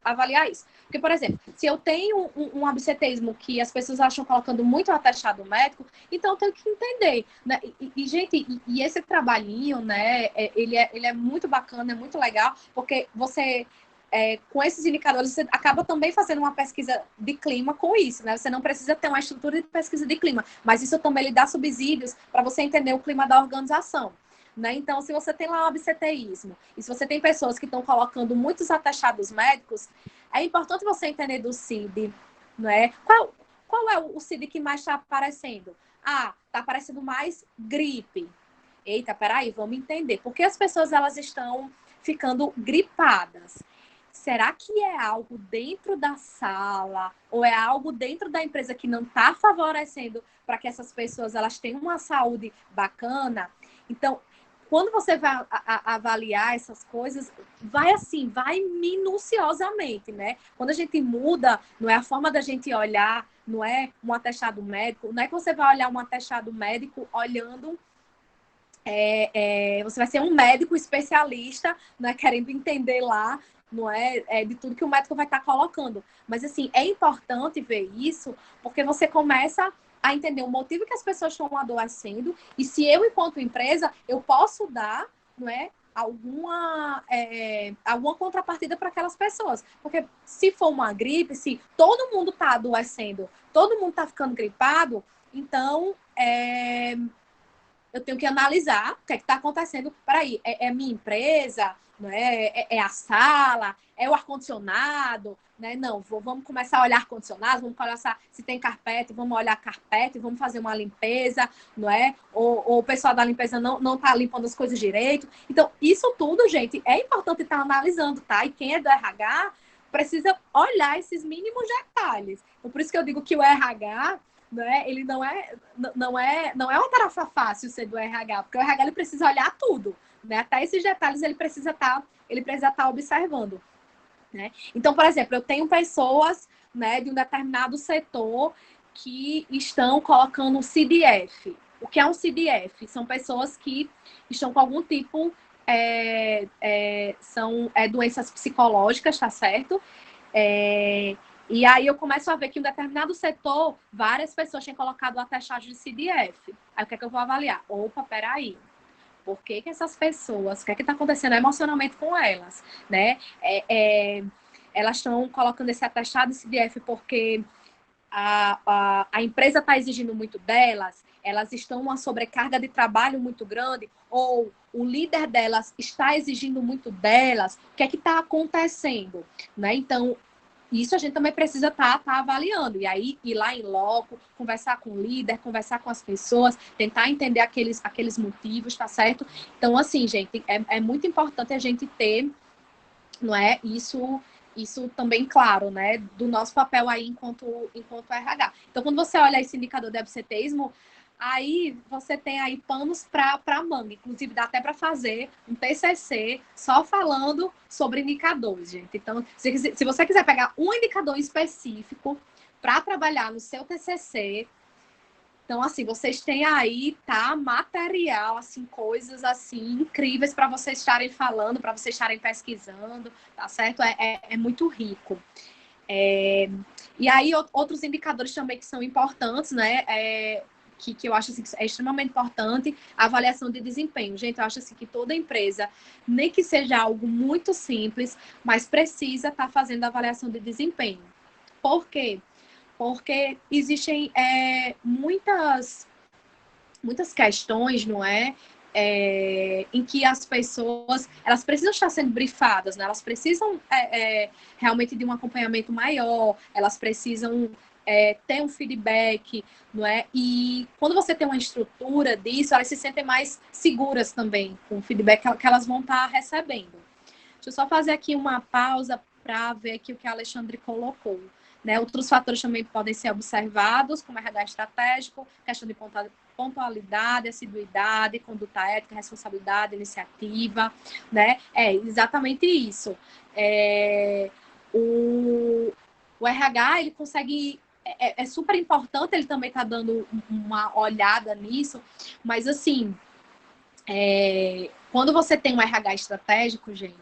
avaliar isso. Porque, por exemplo, se eu tenho um absenteísmo que as pessoas acham colocando muito atestado médico, então eu tenho que entender. Né? Gente, esse trabalhinho, né, ele é muito bacana, é muito legal, porque você... com esses indicadores, você acaba também fazendo uma pesquisa de clima com isso, né? Você não precisa ter uma estrutura de pesquisa de clima, mas isso também lhe dá subsídios para você entender o clima da organização. Né? Então, se você tem lá o absenteísmo, e se você tem pessoas que estão colocando muitos atestados médicos, é importante você entender do CID, né? Qual é o CID que mais está aparecendo? Ah, está aparecendo mais gripe. Eita, peraí, vamos entender. Por que as pessoas elas estão ficando gripadas? Será que é algo dentro da sala ou é algo dentro da empresa que não está favorecendo para que essas pessoas elas tenham uma saúde bacana? Então, quando você vai avaliar essas coisas, vai minuciosamente, né? Quando a gente muda, não é a forma da gente olhar, não é um atestado médico, não é que você vai olhar um atestado médico olhando você vai ser um médico especialista, né, querendo entender lá, não de tudo que o médico vai estar colocando. Mas, assim, é importante ver isso, porque você começa a entender o motivo que as pessoas estão adoecendo e se eu, enquanto empresa, eu posso dar, não é, alguma contrapartida para aquelas pessoas. Porque se for uma gripe, se todo mundo está adoecendo, todo mundo está ficando gripado, então eu tenho que analisar o que está acontecendo. Peraí, é minha empresa, não é a sala, é o ar-condicionado, né? Não, vamos começar a olhar ar-condicionado, vamos começar se tem carpete, vamos olhar carpete, vamos fazer uma limpeza, não é? Ou o pessoal da limpeza não está limpando as coisas direito. Então, isso tudo, gente, é importante estar analisando, tá? E quem é do RH precisa olhar esses mínimos detalhes. Então, por isso que eu digo que o RH né? Ele não é uma tarefa fácil ser do RH, porque o RH ele precisa olhar tudo, né? Até esses detalhes ele precisa estar observando, né? Então, por exemplo, eu tenho pessoas, né, de um determinado setor que estão colocando um CDF. O que é um CDF? São pessoas que estão com algum tipo são doenças psicológicas, tá certo? E aí eu começo a ver que em um determinado setor, várias pessoas têm colocado o atestado de CDF. Aí o que é que eu vou avaliar? Opa, peraí. Por que essas pessoas, o que é que está acontecendo emocionalmente com elas, né? Elas estão colocando esse atestado de CDF porque a empresa está exigindo muito delas, elas estão uma sobrecarga de trabalho muito grande, ou o líder delas está exigindo muito delas, o que é que está acontecendo, né? Então, isso a gente também precisa tá avaliando. E aí, ir lá em loco, conversar com o líder, conversar com as pessoas, tentar entender aqueles motivos, tá certo? Então, assim, gente, é muito importante a gente ter, não é? Isso também, claro, né? Do nosso papel aí enquanto RH. Então, quando você olha esse indicador de absenteísmo, aí você tem aí panos para manga. Inclusive, dá até para fazer um TCC só falando sobre indicadores, gente. Então, se você quiser pegar um indicador específico para trabalhar no seu TCC, então, assim, vocês têm aí, tá, material, assim, coisas, assim, incríveis para vocês estarem falando, para vocês estarem pesquisando, tá certo? É muito rico. E aí, outros indicadores também que são importantes, né? Que eu acho assim, que é extremamente importante, a avaliação de desempenho. Gente, eu acho assim, que toda empresa, nem que seja algo muito simples, mas precisa estar fazendo a avaliação de desempenho. Por quê? Porque existem muitas questões, não é? Em que as pessoas elas precisam estar sendo brifadas, né? Elas precisam realmente de um acompanhamento maior, elas precisam ter um feedback, não é? E quando você tem uma estrutura disso, elas se sentem mais seguras também com o feedback que elas vão estar recebendo. Deixa eu só fazer aqui uma pausa para ver aqui o que a Alexandre colocou. Né? Outros fatores também podem ser observados, como RH estratégico, questão de pontualidade, assiduidade, conduta ética, responsabilidade, iniciativa, né? É exatamente isso. O RH, ele consegue... É super importante ele também estar dando uma olhada nisso, mas, assim, quando você tem um RH estratégico, gente,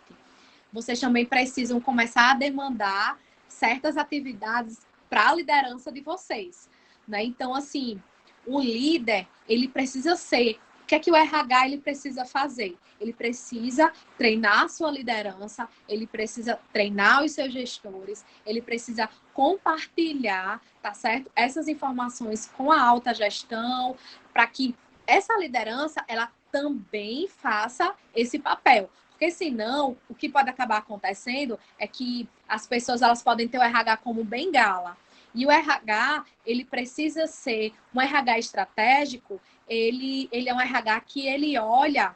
vocês também precisam começar a demandar certas atividades para a liderança de vocês, né? Então, assim, o líder, ele precisa ser... O que é que o RH ele precisa fazer? Ele precisa treinar a sua liderança, ele precisa treinar os seus gestores, ele precisa compartilhar, tá certo? Essas informações com a alta gestão, para que essa liderança, ela também faça esse papel. Porque senão, o que pode acabar acontecendo é que as pessoas elas podem ter o RH como bengala. E o RH, ele precisa ser um RH estratégico, ele é um RH que ele olha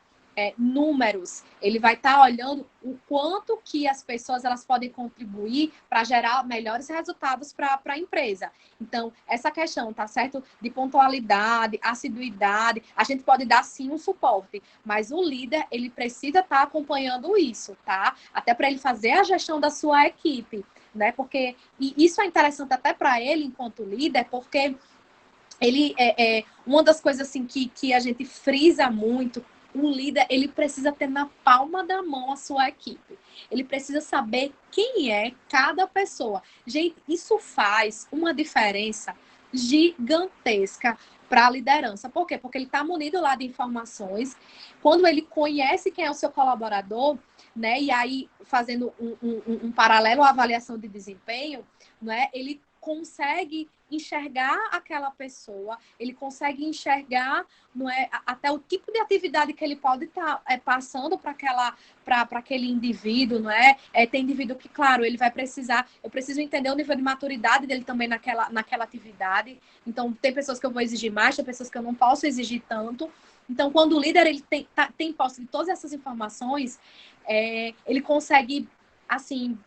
números, ele vai estar olhando o quanto que as pessoas elas podem contribuir para gerar melhores resultados para a empresa. Então, essa questão, tá certo? De pontualidade, assiduidade, a gente pode dar sim um suporte, mas o líder, ele precisa estar acompanhando isso, tá? Até para ele fazer a gestão da sua equipe, né? Porque, e isso é interessante até para ele, enquanto líder, porque ele uma das coisas assim que a gente frisa muito, um líder, ele precisa ter na palma da mão a sua equipe. Ele precisa saber quem é cada pessoa. Gente, isso faz uma diferença gigantesca para a liderança. Por quê? Porque ele está munido lá de informações. Quando ele conhece quem é o seu colaborador, né? E aí, fazendo um paralelo à avaliação de desempenho, né? Ele consegue enxergar aquela pessoa, ele consegue enxergar, não é, até o tipo de atividade que ele pode estar passando para aquele indivíduo, não é? Tem indivíduo que, claro, ele vai precisar, eu preciso entender o nível de maturidade dele também naquela atividade. Então, tem pessoas que eu vou exigir mais, tem pessoas que eu não posso exigir tanto. Então, quando o líder ele tem posse de todas essas informações, ele consegue, assim,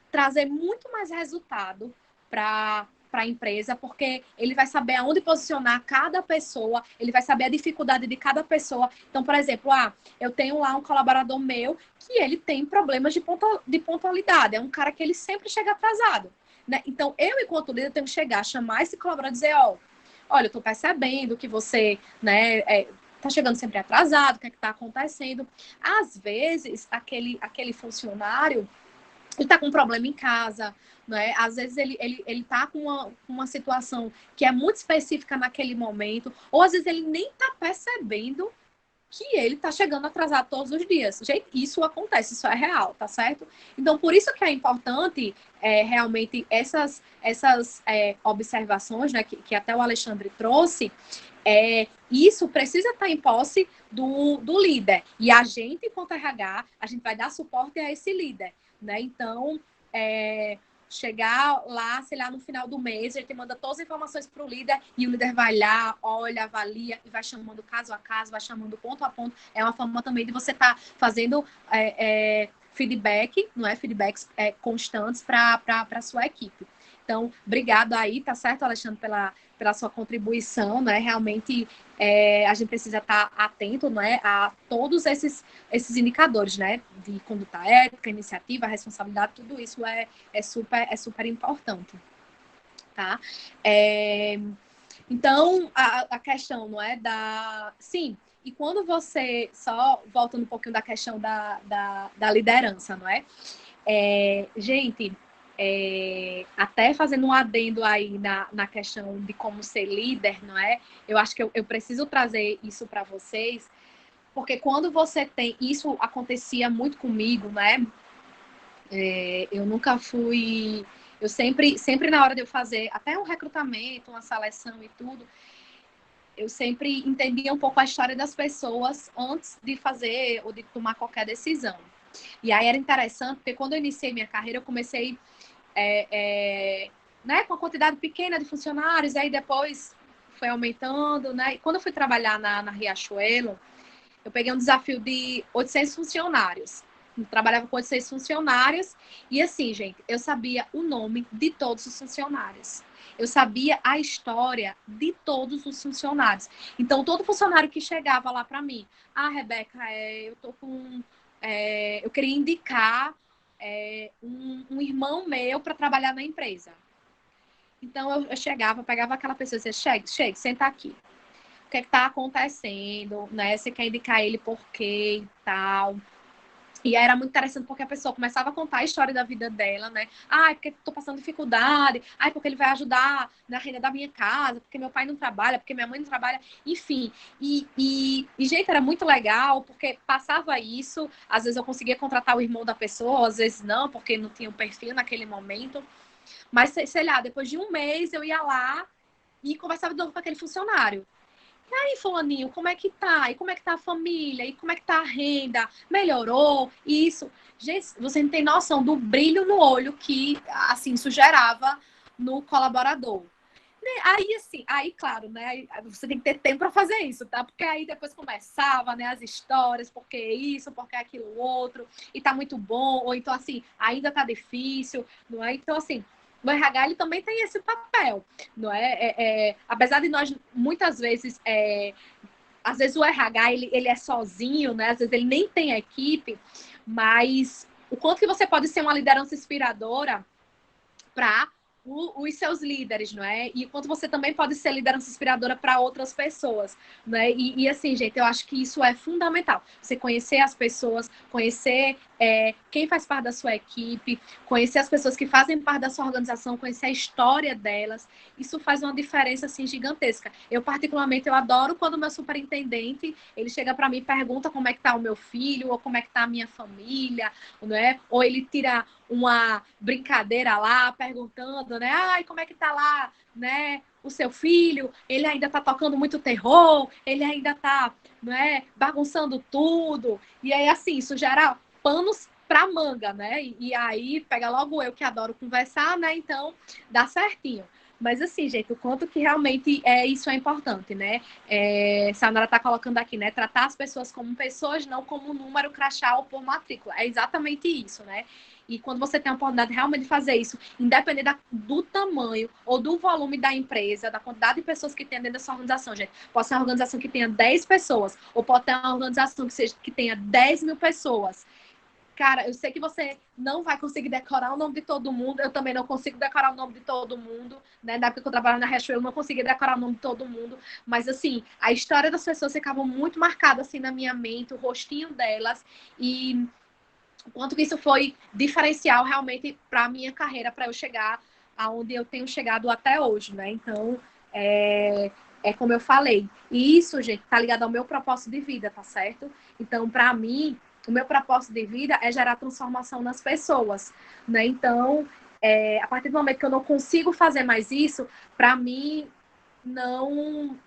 trazer muito mais resultado para a empresa, porque ele vai saber aonde posicionar cada pessoa, ele vai saber a dificuldade de cada pessoa. Então, por exemplo, eu tenho lá um colaborador meu que ele tem problemas de pontualidade, é um cara que ele sempre chega atrasado, né? Então, eu, enquanto líder, tenho que chegar, chamar esse colaborador e dizer, olha, eu estou percebendo que você, né, tá chegando sempre atrasado, o que é que está acontecendo? Às vezes, aquele funcionário ele está com um problema em casa, né? Às vezes ele está com uma situação que é muito específica naquele momento, ou às vezes ele nem está percebendo que ele está chegando atrasado todos os dias. Gente, isso acontece, isso é real, tá certo? Então, por isso que é importante realmente essas observações, né, que até o Alexandre trouxe, isso precisa estar em posse do líder. E a gente, enquanto RH, a gente vai dar suporte a esse líder, né? Então, chegar lá, sei lá, no final do mês, a gente manda todas as informações para o líder e o líder vai lá, olha, avalia e vai chamando caso a caso, vai chamando ponto a ponto. É uma forma também de você estar fazendo feedback, não é? Feedbacks constantes para a sua equipe. Então, obrigado aí, tá certo, Alexandre, pela sua contribuição, né? Realmente a gente precisa estar atento, né, a todos esses indicadores, né? De conduta ética, iniciativa, responsabilidade, tudo isso é super importante, tá? Então, a questão, não é, sim, e quando você, só voltando um pouquinho da questão da liderança, não é? Gente, até fazendo um adendo aí na questão de como ser líder, não é? Eu acho que eu preciso trazer isso para vocês, porque quando você tem... Isso acontecia muito comigo, né? Eu nunca fui... Eu sempre na hora de eu fazer até um recrutamento, uma seleção e tudo, eu sempre entendia um pouco a história das pessoas antes de fazer ou de tomar qualquer decisão. E aí era interessante, porque quando eu iniciei minha carreira, eu comecei né, com uma quantidade pequena de funcionários, aí depois foi aumentando, né? E quando eu fui trabalhar na Riachuelo, eu peguei um desafio de 800 funcionários. Eu trabalhava com 800 funcionários e assim, gente, eu sabia o nome de todos os funcionários. Eu sabia a história de todos os funcionários. Então, todo funcionário que chegava lá para mim, Rebeca, eu tô com... eu queria indicar um irmão meu para trabalhar na empresa. Então, eu chegava, pegava aquela pessoa e dizia, chegue, senta aqui. O que está acontecendo, né? Você quer indicar ele por quê e tal. E aí era muito interessante porque a pessoa começava a contar a história da vida dela, né? Porque estou passando dificuldade. Porque ele vai ajudar na renda da minha casa. Porque meu pai não trabalha, porque minha mãe não trabalha. Enfim. Gente, era muito legal porque passava isso. Às vezes eu conseguia contratar o irmão da pessoa, às vezes não, porque não tinha um perfil naquele momento. Mas, sei lá, depois de um mês eu ia lá e conversava de novo com aquele funcionário. E aí, fulaninho, como é que tá? E como é que tá a família? E como é que tá a renda? Melhorou? Isso. Gente, você não tem noção do brilho no olho que, assim, isso gerava no colaborador. Aí, assim, claro, né? Você tem que ter tempo para fazer isso, tá? Porque aí depois começava, né, as histórias, porque isso, porque aquilo outro, e tá muito bom, ou então, assim, ainda tá difícil, não é? Então, assim, o RH, ele também tem esse papel, não é? Apesar de nós, muitas vezes, às vezes o RH, ele é sozinho, né? Às vezes ele nem tem equipe, mas o quanto que você pode ser uma liderança inspiradora para os seus líderes, não é? E quanto você também pode ser liderança inspiradora para outras pessoas, não é? E assim, gente, eu acho que isso é fundamental. Você conhecer as pessoas, conhecer quem faz parte da sua equipe, conhecer as pessoas que fazem parte da sua organização, conhecer a história delas, isso faz uma diferença, assim, gigantesca. Eu, particularmente, eu adoro quando o meu superintendente, ele chega para mim e pergunta como é que tá o meu filho, ou como é que tá a minha família, não é? Ou ele tira uma brincadeira lá, perguntando, né? Como é que tá lá, né? O seu filho, ele ainda tá tocando muito terror, ele ainda tá, né, bagunçando tudo. E aí, assim, isso gera panos pra manga, né? E aí pega logo eu que adoro conversar, né? Então dá certinho. Mas assim, gente, o quanto que realmente isso é importante, né? Sanara tá colocando aqui, né? Tratar as pessoas como pessoas, não como número, crachá ou por matrícula. É exatamente isso, né? E quando você tem a oportunidade realmente de fazer isso, independente do tamanho ou do volume da empresa, da quantidade de pessoas que tem dentro dessa organização, gente. Pode ser uma organização que tenha 10 pessoas, ou pode ter uma organização que tenha 10 mil pessoas. Cara, eu sei que você não vai conseguir decorar o nome de todo mundo. Eu também não consigo decorar o nome de todo mundo, né? Na época que eu trabalhava na Riachuelo, eu não conseguia decorar o nome de todo mundo. Mas, assim, a história das pessoas ficava muito marcada, assim, na minha mente, o rostinho delas. E o quanto que isso foi diferencial, realmente, para a minha carreira, para eu chegar aonde eu tenho chegado até hoje, né? Então, como eu falei. E isso, gente, tá ligado ao meu propósito de vida, tá certo? Então, para mim, o meu propósito de vida é gerar transformação nas pessoas, né? Então, a partir do momento que eu não consigo fazer mais isso, para mim, não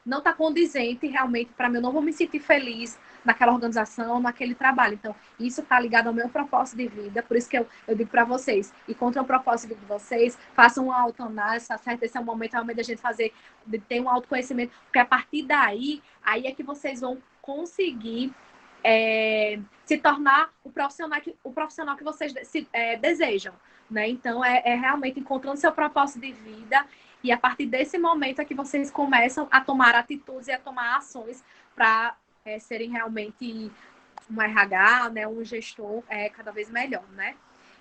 não está condizente realmente para mim, eu não vou me sentir feliz naquela organização, naquele trabalho. Então, isso está ligado ao meu propósito de vida, por isso que eu digo para vocês, encontrem o propósito de vocês, façam uma autoanálise, tá certo? Esse é o momento realmente da gente de ter um autoconhecimento, porque a partir daí, aí é que vocês vão conseguir se tornar o profissional que vocês desejam, né? Então, realmente encontrando seu propósito de vida e a partir desse momento é que vocês começam a tomar atitudes e a tomar ações para serem realmente um RH, né, um gestor cada vez melhor, né?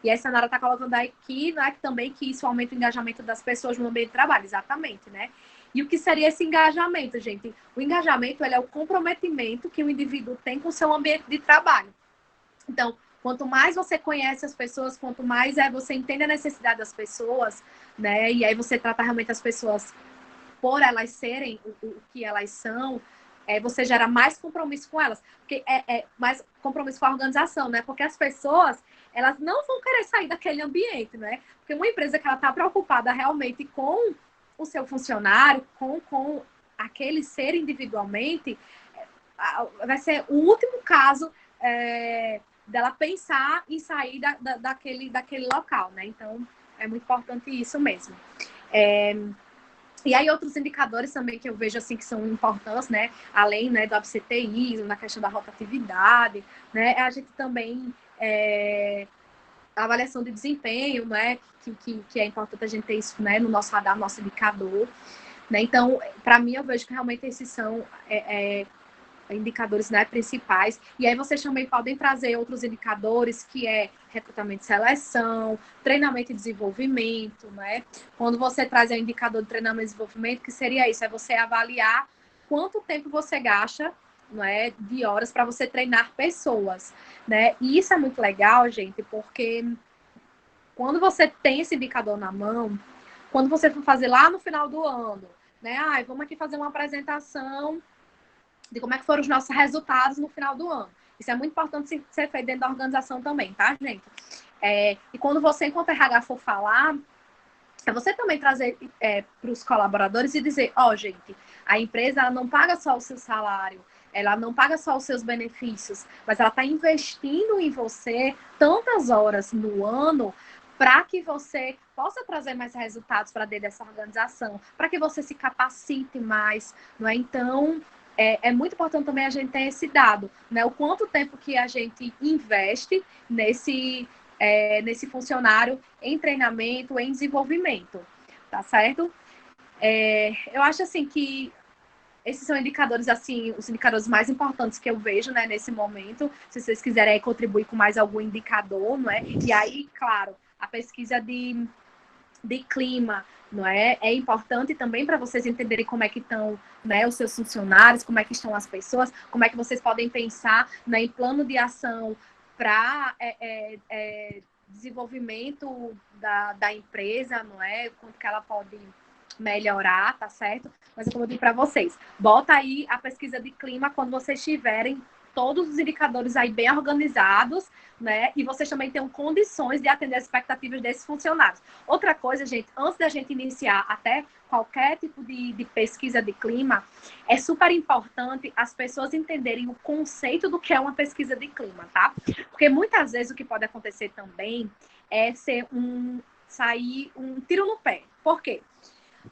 E a Sanara está colocando aqui, né, também que isso aumenta o engajamento das pessoas no ambiente de trabalho, exatamente, né? E o que seria esse engajamento, gente? O engajamento ele é o comprometimento que o indivíduo tem com o seu ambiente de trabalho. Então, Quanto mais você conhece as pessoas, quanto mais você entende a necessidade das pessoas, né? E aí você trata realmente as pessoas por elas serem o que elas são, você gera mais compromisso com elas. Porque mais compromisso com a organização, né? Porque as pessoas, elas não vão querer sair daquele ambiente, né? Porque uma empresa que ela está preocupada realmente com o seu funcionário, com aquele ser individualmente, vai ser o último caso dela pensar em sair daquele local, né? Então, é muito importante isso mesmo. E aí, outros indicadores também que eu vejo, assim, que são importantes, né? Além, né, do ABCTI, na questão da rotatividade, né? A gente também... a avaliação de desempenho, né? Que é importante a gente ter isso, né, no nosso radar, no nosso indicador. Né? Então, para mim, eu vejo que realmente esses são indicadores, né, principais. E aí vocês também podem trazer outros indicadores, que é recrutamento e seleção, treinamento e desenvolvimento, né? Quando você traz o indicador de treinamento e desenvolvimento, que seria isso? É você avaliar quanto tempo você gasta, né, de horas para você treinar pessoas, né? E isso é muito legal, gente, porque quando você tem esse indicador na mão, quando você for fazer lá no final do ano, né? Vamos aqui fazer uma apresentação de como é que foram os nossos resultados no final do ano. Isso é muito importante ser feito dentro da organização também, tá, gente? E quando você, enquanto RH, for falar, é você também trazer para os colaboradores e dizer, gente, a empresa ela não paga só o seu salário, ela não paga só os seus benefícios, mas ela está investindo em você tantas horas no ano para que você possa trazer mais resultados para dentro dessa organização, para que você se capacite mais, não é? Então, é muito importante também a gente ter esse dado, né? O quanto tempo que a gente investe nesse funcionário em treinamento, em desenvolvimento, tá certo? Eu acho, assim, que esses são indicadores, assim, os indicadores mais importantes que eu vejo, né, nesse momento. Se vocês quiserem contribuir com mais algum indicador, não é? E aí, claro, a pesquisa de clima, não é? É importante também para vocês entenderem como é que estão, né, os seus funcionários, como é que estão as pessoas, como é que vocês podem pensar, né, em plano de ação para desenvolvimento da empresa, não é? Como que ela pode melhorar, tá certo? Mas como eu digo para vocês, bota aí a pesquisa de clima quando vocês tiverem todos os indicadores aí bem organizados, né? E vocês também tenham condições de atender as expectativas desses funcionários. Outra coisa, gente, antes da gente iniciar até qualquer tipo de pesquisa de clima, é super importante as pessoas entenderem o conceito do que é uma pesquisa de clima, tá? Porque muitas vezes o que pode acontecer também é sair um tiro no pé. Por quê?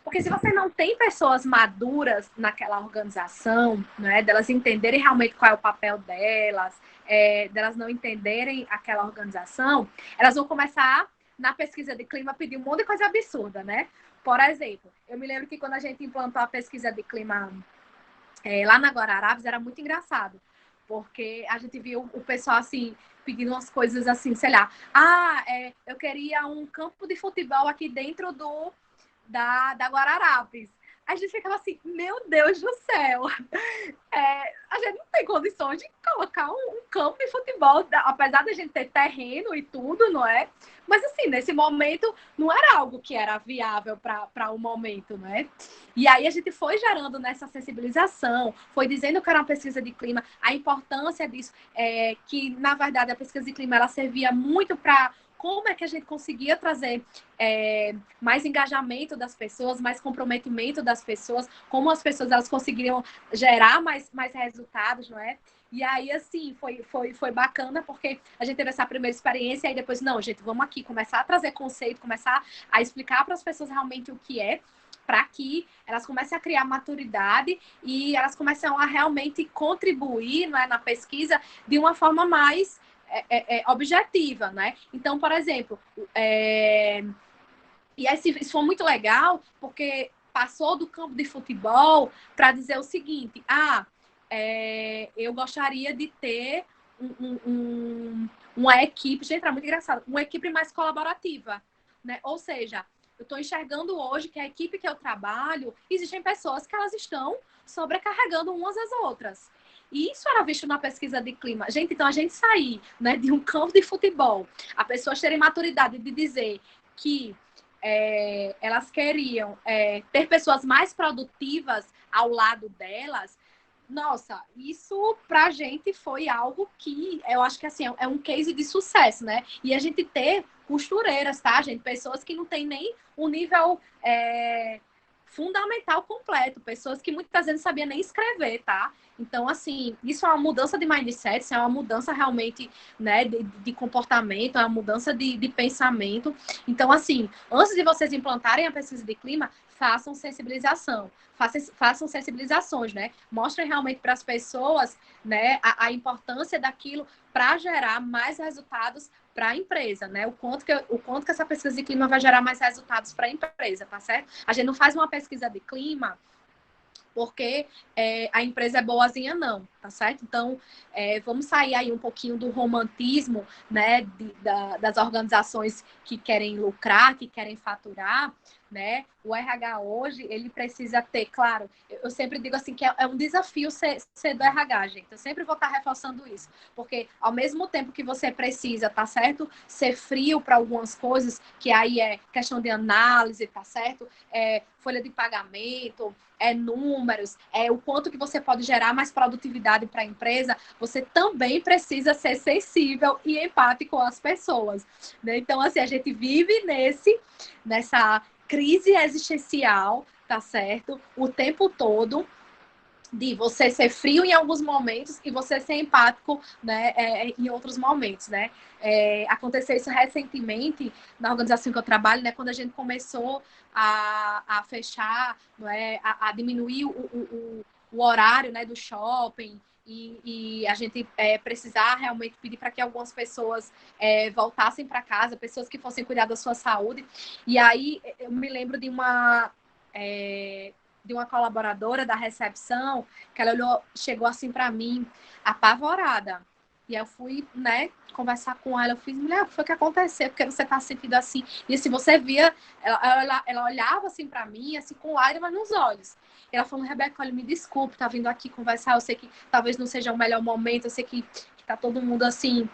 Porque se você não tem pessoas maduras naquela organização, né, delas entenderem realmente qual é o papel delas, delas não entenderem aquela organização, elas vão começar, na pesquisa de clima, pedir um monte de coisa absurda, né? Por exemplo, eu me lembro que quando a gente implantou a pesquisa de clima lá na Guararapes, era muito engraçado, porque a gente viu o pessoal, assim, pedindo umas coisas assim, sei lá, eu queria um campo de futebol aqui dentro da Guararapes. A gente ficava assim, meu Deus do céu, a gente não tem condições de colocar um campo de futebol, apesar da gente ter terreno e tudo, não é? Mas assim, nesse momento, não era algo que era viável para o momento, não é? E aí a gente foi gerando nessa sensibilização, foi dizendo que era uma pesquisa de clima, a importância disso, que na verdade a pesquisa de clima ela servia muito para como é que a gente conseguia trazer mais engajamento das pessoas, mais comprometimento das pessoas, como as pessoas elas conseguiriam gerar mais resultados, não é? E aí, assim, foi bacana, porque a gente teve essa primeira experiência, e aí depois, não, gente, vamos aqui começar a trazer conceito, começar a explicar para as pessoas realmente o que é, para que elas comecem a criar maturidade e elas comecem a realmente contribuir, não é, na pesquisa de uma forma mais objetiva, né? Então, por exemplo, e aí isso foi muito legal, porque passou do campo de futebol para dizer o seguinte, eu gostaria de ter uma equipe, gente, era muito engraçado, uma equipe mais colaborativa, né? Ou seja, eu estou enxergando hoje que a equipe que eu trabalho, existem pessoas que elas estão sobrecarregando umas às outras. E isso era visto na pesquisa de clima. Gente, então a gente sair, né, de um campo de futebol, a pessoas terem maturidade de dizer que elas queriam ter pessoas mais produtivas ao lado delas. Nossa, isso pra gente foi algo que eu acho que assim é um case de sucesso, né? E a gente ter costureiras, tá, gente? Pessoas que não têm nem o nível fundamental completo, pessoas que muitas vezes não sabiam nem escrever, tá? Então, assim, isso é uma mudança de mindset, isso é uma mudança realmente, né, de comportamento, é uma mudança de pensamento. Então, assim, antes de vocês implantarem a pesquisa de clima, façam sensibilização, façam sensibilizações, né? Mostrem realmente para as pessoas, né, a importância daquilo para gerar mais resultados para a empresa, né? O quanto que essa pesquisa de clima vai gerar mais resultados para a empresa, tá certo? A gente não faz uma pesquisa de clima porque a empresa é boazinha, não, tá certo? Então, vamos sair aí um pouquinho do romantismo, né, das organizações que querem lucrar, que querem faturar, né? O RH hoje, ele precisa ter, claro, eu sempre digo assim, que é um desafio ser do RH, gente. Eu sempre vou estar reforçando isso, porque ao mesmo tempo que você precisa, tá certo? Ser frio para algumas coisas, que aí é questão de análise, tá certo? Folha de pagamento, números, o quanto que você pode gerar mais produtividade para a empresa, você também precisa ser sensível e empático às pessoas, né? Então, assim, a gente vive nessa crise existencial, tá certo? O tempo todo, de você ser frio em alguns momentos e você ser empático, né, em outros momentos, né? Aconteceu isso recentemente na organização que eu trabalho, né? Quando a gente começou a fechar, né, a diminuir o horário, né, do shopping e a gente precisar realmente pedir para que algumas pessoas voltassem para casa, pessoas que fossem cuidar da sua saúde. E aí eu me lembro de uma colaboradora da recepção, que ela chegou assim para mim, apavorada. E eu fui, né, conversar com ela. Eu fiz, mulher, o que foi que aconteceu? Porque você tá sentindo assim? E assim, você via, ela olhava assim para mim, assim, com lágrimas nos olhos. E ela falou, Rebeca, olha, me desculpe, tá vindo aqui conversar. Eu sei que talvez não seja o melhor momento, eu sei que tá todo mundo assim,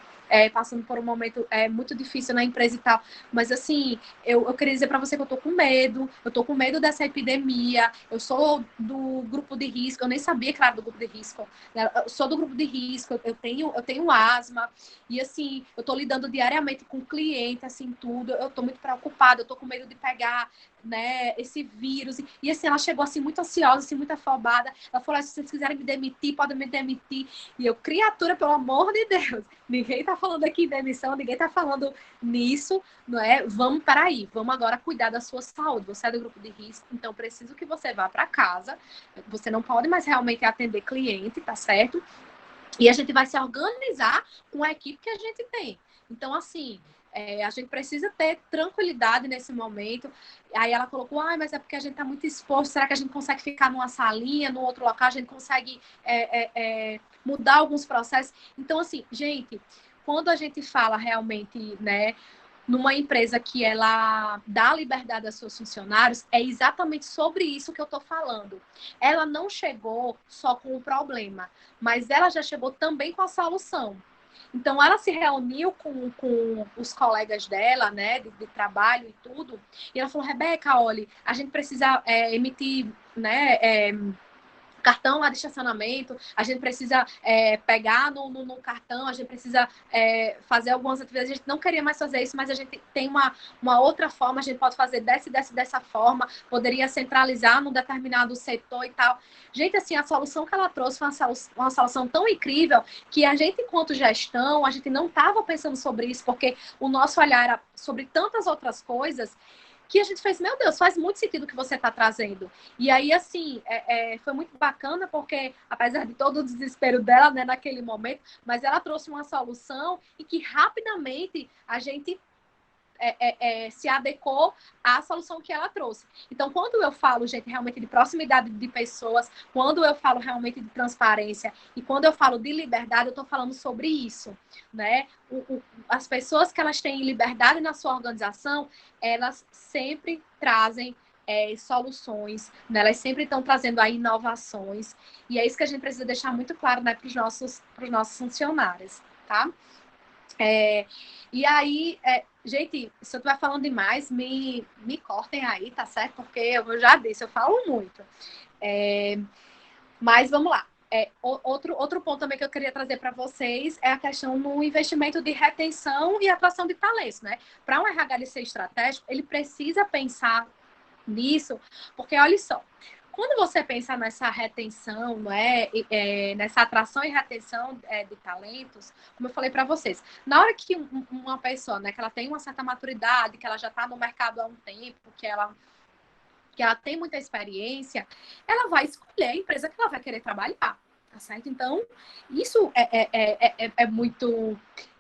passando por um momento muito difícil na empresa e tal. Mas assim, eu queria dizer para você que eu tô com medo dessa epidemia, eu sou do grupo de risco, eu nem sabia que era do grupo de risco, né? Eu sou do grupo de risco, eu tenho asma, e assim, eu tô lidando diariamente com cliente, assim, tudo, eu tô muito preocupada, eu tô com medo de pegar, né, esse vírus, e assim, ela chegou assim, muito ansiosa, assim, muito afobada, ela falou, se vocês quiserem me demitir, podem me demitir, e eu, criatura, pelo amor de Deus, ninguém tá falando aqui em demissão, ninguém tá falando nisso, não é? Vamos para aí, vamos agora cuidar da sua saúde. Você é do grupo de risco, então preciso que você vá para casa. Você não pode mais realmente atender cliente, tá certo? E a gente vai se organizar com a equipe que a gente tem. Então, assim, a gente precisa ter tranquilidade nesse momento. Aí ela colocou, mas é porque a gente está muito exposto. Será que a gente consegue ficar numa salinha, no outro local? A gente consegue mudar alguns processos? Então, assim, gente, quando a gente fala realmente, né, numa empresa que ela dá liberdade aos seus funcionários, é exatamente sobre isso que eu estou falando. Ela não chegou só com o problema, mas ela já chegou também com a solução. Então, ela se reuniu com os colegas dela, né, de trabalho e tudo, e ela falou, Rebeca, olha, a gente precisa emitir, né, cartão lá de estacionamento, a gente precisa pegar no cartão, a gente precisa fazer algumas atividades, a gente não queria mais fazer isso, mas a gente tem uma outra forma, a gente pode fazer dessa forma, poderia centralizar num determinado setor e tal. Gente, assim, a solução que ela trouxe foi uma solução tão incrível que a gente, enquanto gestão, a gente não estava pensando sobre isso, porque o nosso olhar era sobre tantas outras coisas que a gente fez, meu Deus, faz muito sentido o que você está trazendo. E aí, assim, foi muito bacana, porque, apesar de todo o desespero dela, né, naquele momento, mas ela trouxe uma solução e que rapidamente a gente se adequou à solução que ela trouxe. Então, quando eu falo, gente, realmente de proximidade de pessoas, quando eu falo realmente de transparência e quando eu falo de liberdade, eu estou falando sobre isso, né? As pessoas que elas têm liberdade na sua organização, elas sempre trazem soluções, né? Elas sempre estão trazendo aí inovações, e é isso que a gente precisa deixar muito claro, né, para os nossos funcionários, tá? E aí, gente, se eu estiver falando demais, me cortem aí, tá certo? Porque eu já disse, eu falo muito. Mas vamos lá. Outro ponto também que eu queria trazer para vocês é a questão no investimento de retenção e atração de talentos, né? Para um RH ser estratégico, ele precisa pensar nisso, porque olha só, quando você pensa nessa retenção, não é, nessa atração e retenção de talentos, como eu falei para vocês, na hora que uma pessoa, né, que ela tem uma certa maturidade, que ela já está no mercado há um tempo, que ela tem muita experiência, ela vai escolher a empresa que ela vai querer trabalhar, tá certo? Então, isso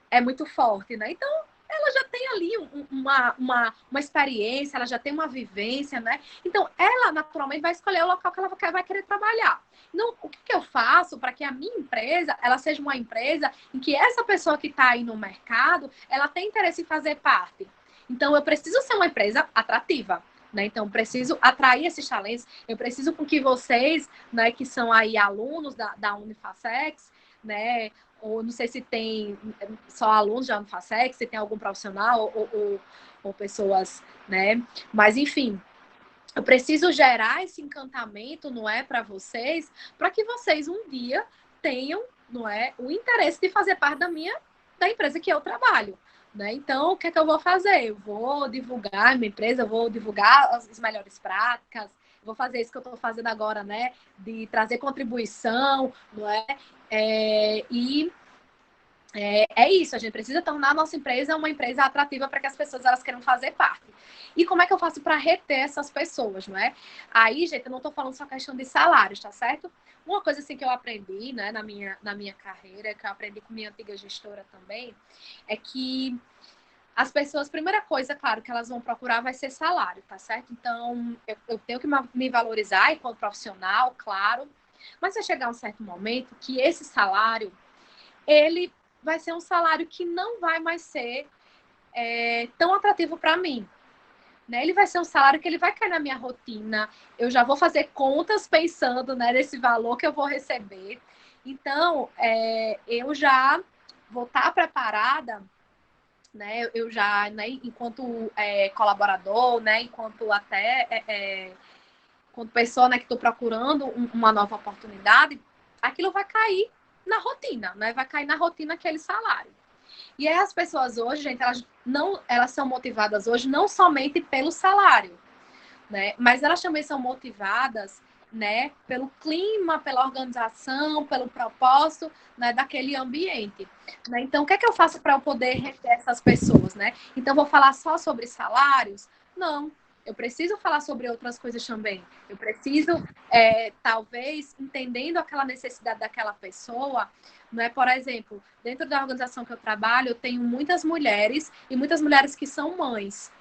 é muito forte, né? Então, ela já tem ali uma experiência, ela já tem uma vivência, né? Então, ela naturalmente vai escolher o local que ela vai querer trabalhar. Então, o que eu faço para que a minha empresa, ela seja uma empresa em que essa pessoa que está aí no mercado, ela tem interesse em fazer parte. Então, eu preciso ser uma empresa atrativa. Né? Então, preciso atrair esses talentos, eu preciso com que vocês, né, que são aí alunos da Unifacex, né, ou não sei se tem só alunos da Unifacex, se tem algum profissional ou pessoas, né, mas enfim, eu preciso gerar esse encantamento, não é, para vocês, para que vocês um dia tenham, não é, o interesse de fazer parte da empresa que eu trabalho. Né? Então, o que é que eu vou fazer? Eu vou divulgar minha empresa, eu vou divulgar as melhores práticas, vou fazer isso que eu estou fazendo agora, né? De trazer contribuição, não é? É isso, a gente precisa tornar a nossa empresa uma empresa atrativa para que as pessoas elas queiram fazer parte. E como é que eu faço para reter essas pessoas, não é? Aí, gente, eu não estou falando só questão de salários, tá certo? Uma coisa assim que eu aprendi, né, na minha carreira, que eu aprendi com minha antiga gestora também, é que as pessoas, primeira coisa, claro, que elas vão procurar vai ser salário, tá certo? Então, eu tenho que me valorizar enquanto profissional, claro, mas vai chegar um certo momento que esse salário, ele vai ser um salário que não vai mais ser tão atrativo para mim. Né? Ele vai ser um salário que ele vai cair na minha rotina. Eu já vou fazer contas pensando, né, nesse valor que eu vou receber. Então, eu já vou estar preparada, né? Eu já, né, enquanto colaborador, né, enquanto até enquanto pessoa, né, que estou procurando uma nova oportunidade, aquilo vai cair na rotina, né? Vai cair na rotina aquele salário. E aí as pessoas hoje, gente, elas são motivadas hoje não somente pelo salário, né? Mas elas também são motivadas, né, pelo clima, pela organização, pelo propósito, né, daquele ambiente. Né? Então, o que é que eu faço para eu poder reter essas pessoas, né? Então, vou falar só sobre salários? Não. Eu preciso falar sobre outras coisas também. Eu preciso, talvez, entendendo aquela necessidade daquela pessoa, não é? Por exemplo, dentro da organização que eu trabalho, eu tenho muitas mulheres e muitas mulheres que são mães.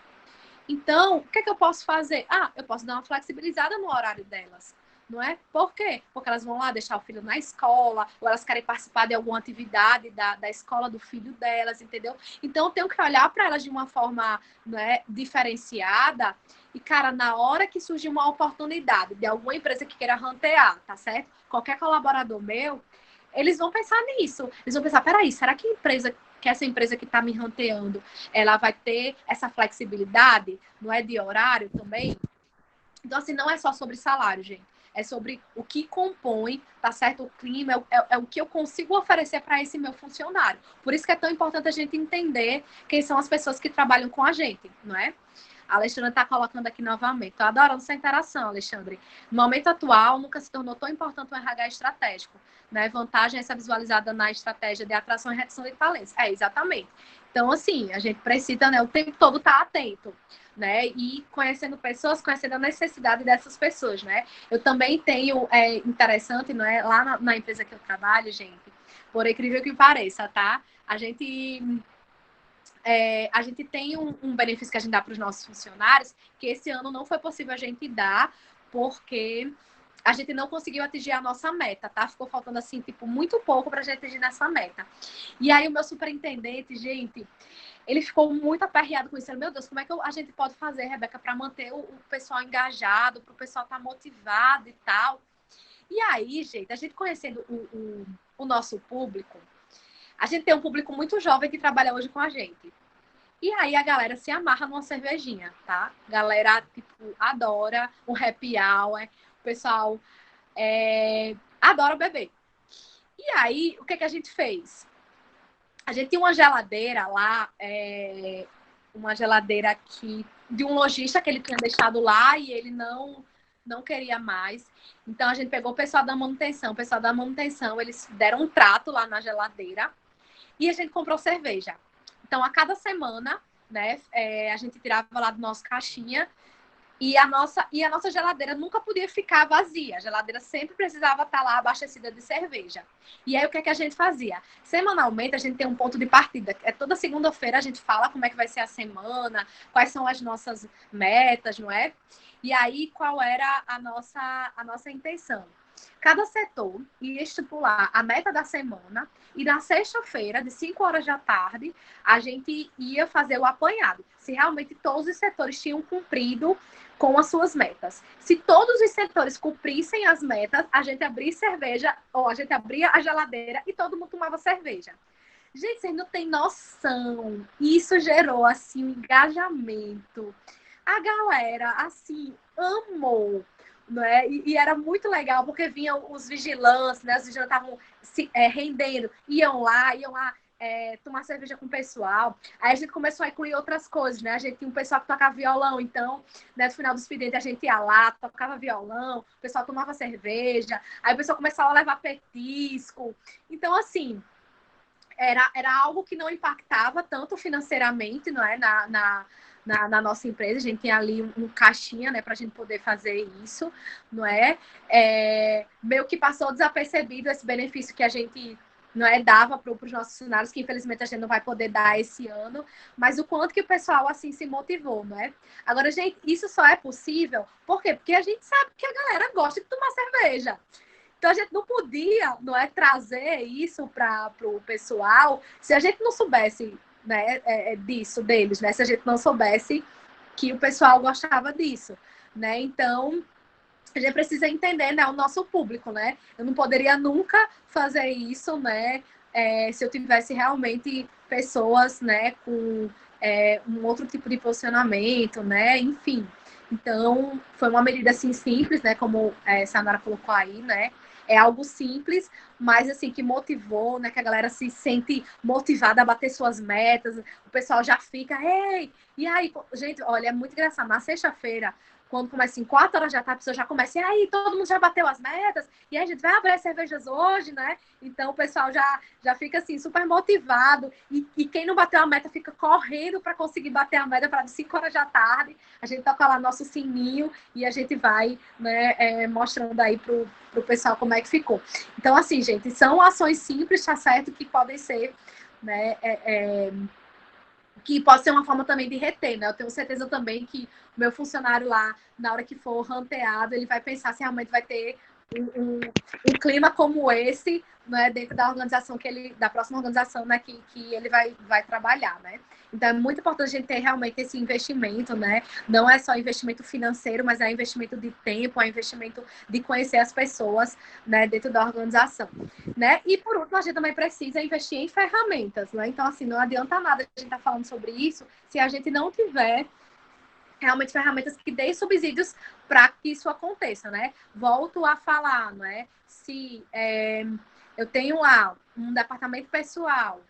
Então, o que é que eu posso fazer? Eu posso dar uma flexibilizada no horário delas, não é? Por quê? Porque elas vão lá deixar o filho na escola, ou elas querem participar de alguma atividade da escola do filho delas, entendeu? Então, eu tenho que olhar para elas de uma forma, né, diferenciada. E, cara, na hora que surgir uma oportunidade de alguma empresa que queira rantear, tá certo? Qualquer colaborador meu, eles vão pensar nisso. Eles vão pensar, peraí, será que essa empresa que está me ranteando, ela vai ter essa flexibilidade, não é de horário também? Então, assim, não é só sobre salário, gente. É sobre o que compõe, tá certo? O clima, é o que eu consigo oferecer para esse meu funcionário. Por isso que é tão importante a gente entender quem são as pessoas que trabalham com a gente, não é? A Alexandra está colocando aqui novamente. Estou adorando essa interação, Alexandre. No momento atual, nunca se tornou tão importante o RH estratégico. Né? Vantagem essa visualizada na estratégia de atração e retenção de talentos. Exatamente. Então, assim, a gente precisa, né, o tempo todo estar atento. Né? E conhecendo pessoas, conhecendo a necessidade dessas pessoas, né? Eu também tenho, interessante, não é? Lá na empresa que eu trabalho, gente, por incrível que pareça, tá? A gente tem um benefício que a gente dá para os nossos funcionários, que esse ano não foi possível a gente dar, porque a gente não conseguiu atingir a nossa meta, tá? Ficou faltando, assim, tipo, muito pouco pra gente atingir nessa meta. E aí o meu superintendente, gente, ele ficou muito aperreado com isso. Ele, meu Deus, como é que a gente pode fazer, Rebeca, para manter o pessoal engajado, para o pessoal estar motivado e tal? E aí, gente, a gente conhecendo o nosso público, a gente tem um público muito jovem que trabalha hoje com a gente. E aí a galera se amarra numa cervejinha, tá? Galera, tipo, adora um happy hour. O pessoal adora beber. E aí, o que, que a gente fez? A gente tinha uma geladeira lá, uma geladeira aqui de um lojista que ele tinha deixado lá e ele não queria mais. Então a gente pegou o pessoal da manutenção. O pessoal da manutenção, eles deram um trato lá na geladeira e a gente comprou cerveja. Então a cada semana, né, a gente tirava lá do nosso caixinha e a nossa geladeira nunca podia ficar vazia. A geladeira sempre precisava estar lá abastecida de cerveja. E aí, o que é que a gente fazia? Semanalmente, a gente tem um ponto de partida. Toda segunda-feira a gente fala como é que vai ser a semana, quais são as nossas metas, não é? E aí, qual era a nossa intenção? Cada setor ia estipular a meta da semana e na sexta-feira, de 5 horas da tarde, a gente ia fazer o apanhado. Se realmente todos os setores tinham cumprido com as suas metas. Se todos os setores cumprissem as metas, a gente abria cerveja, ou a gente abria a geladeira e todo mundo tomava cerveja. Gente, vocês não têm noção. Isso gerou, assim, um engajamento. A galera, assim, amou. Não é? E era muito legal, porque vinham os vigilantes, né? Os vigilantes estavam rendendo, iam lá tomar cerveja com o pessoal. Aí a gente começou a incluir outras coisas, né? A gente tinha um pessoal que tocava violão, então, né, no final do expediente a gente ia lá, tocava violão, o pessoal tomava cerveja, aí o pessoal começava a levar petisco. Então, assim, era algo que não impactava tanto financeiramente, não é? Na nossa empresa, a gente tem ali um caixinha, né, para a gente poder fazer isso, não é? Meio que passou desapercebido esse benefício que a gente não é, dava para os nossos funcionários, que infelizmente a gente não vai poder dar esse ano, mas o quanto que o pessoal assim se motivou, não é? Agora, gente, isso só é possível, por quê? Porque a gente sabe que a galera gosta de tomar cerveja. Então a gente não podia, não é, trazer isso para o pessoal se a gente não soubesse, né, disso deles, né? Se a gente não soubesse que o pessoal gostava disso, né? Então a gente precisa entender, né, o nosso público, né? Eu não poderia nunca fazer isso, né? Se eu tivesse realmente pessoas, né, com um outro tipo de posicionamento, né? Enfim. Então, foi uma medida assim simples, né? Como a Samara colocou aí, né? É algo simples, mas assim, que motivou, né? Que a galera se sente motivada a bater suas metas. O pessoal já fica, ei, e aí, gente, olha, é muito engraçado. Na sexta-feira, quando começa em 4 horas da tarde, a pessoa já começa, e aí, todo mundo já bateu as metas, e aí a gente vai abrir as cervejas hoje, né? Então o pessoal já fica assim, super motivado, e quem não bateu a meta fica correndo para conseguir bater a meta para de 5 horas da tarde. A gente toca lá nosso sininho e a gente vai, né, mostrando aí pro pessoal como é que ficou. Então, assim, gente, são ações simples, tá certo, que podem ser, né, que pode ser uma forma também de reter, né? Eu tenho certeza também que o meu funcionário lá, na hora que for ranteado, ele vai pensar se realmente vai ter um clima como esse, né, dentro da organização da próxima organização, né, que ele vai trabalhar, né? Então é muito importante a gente ter realmente esse investimento, né? Não é só investimento financeiro, mas é investimento de tempo, é investimento de conhecer as pessoas, né, dentro da organização, né? E por último, a gente também precisa investir em ferramentas, né? Então assim, não adianta nada a gente estar falando sobre isso se a gente não tiver realmente ferramentas que deem subsídios para que isso aconteça, né? Volto a falar, né? Se eu tenho lá um departamento pessoal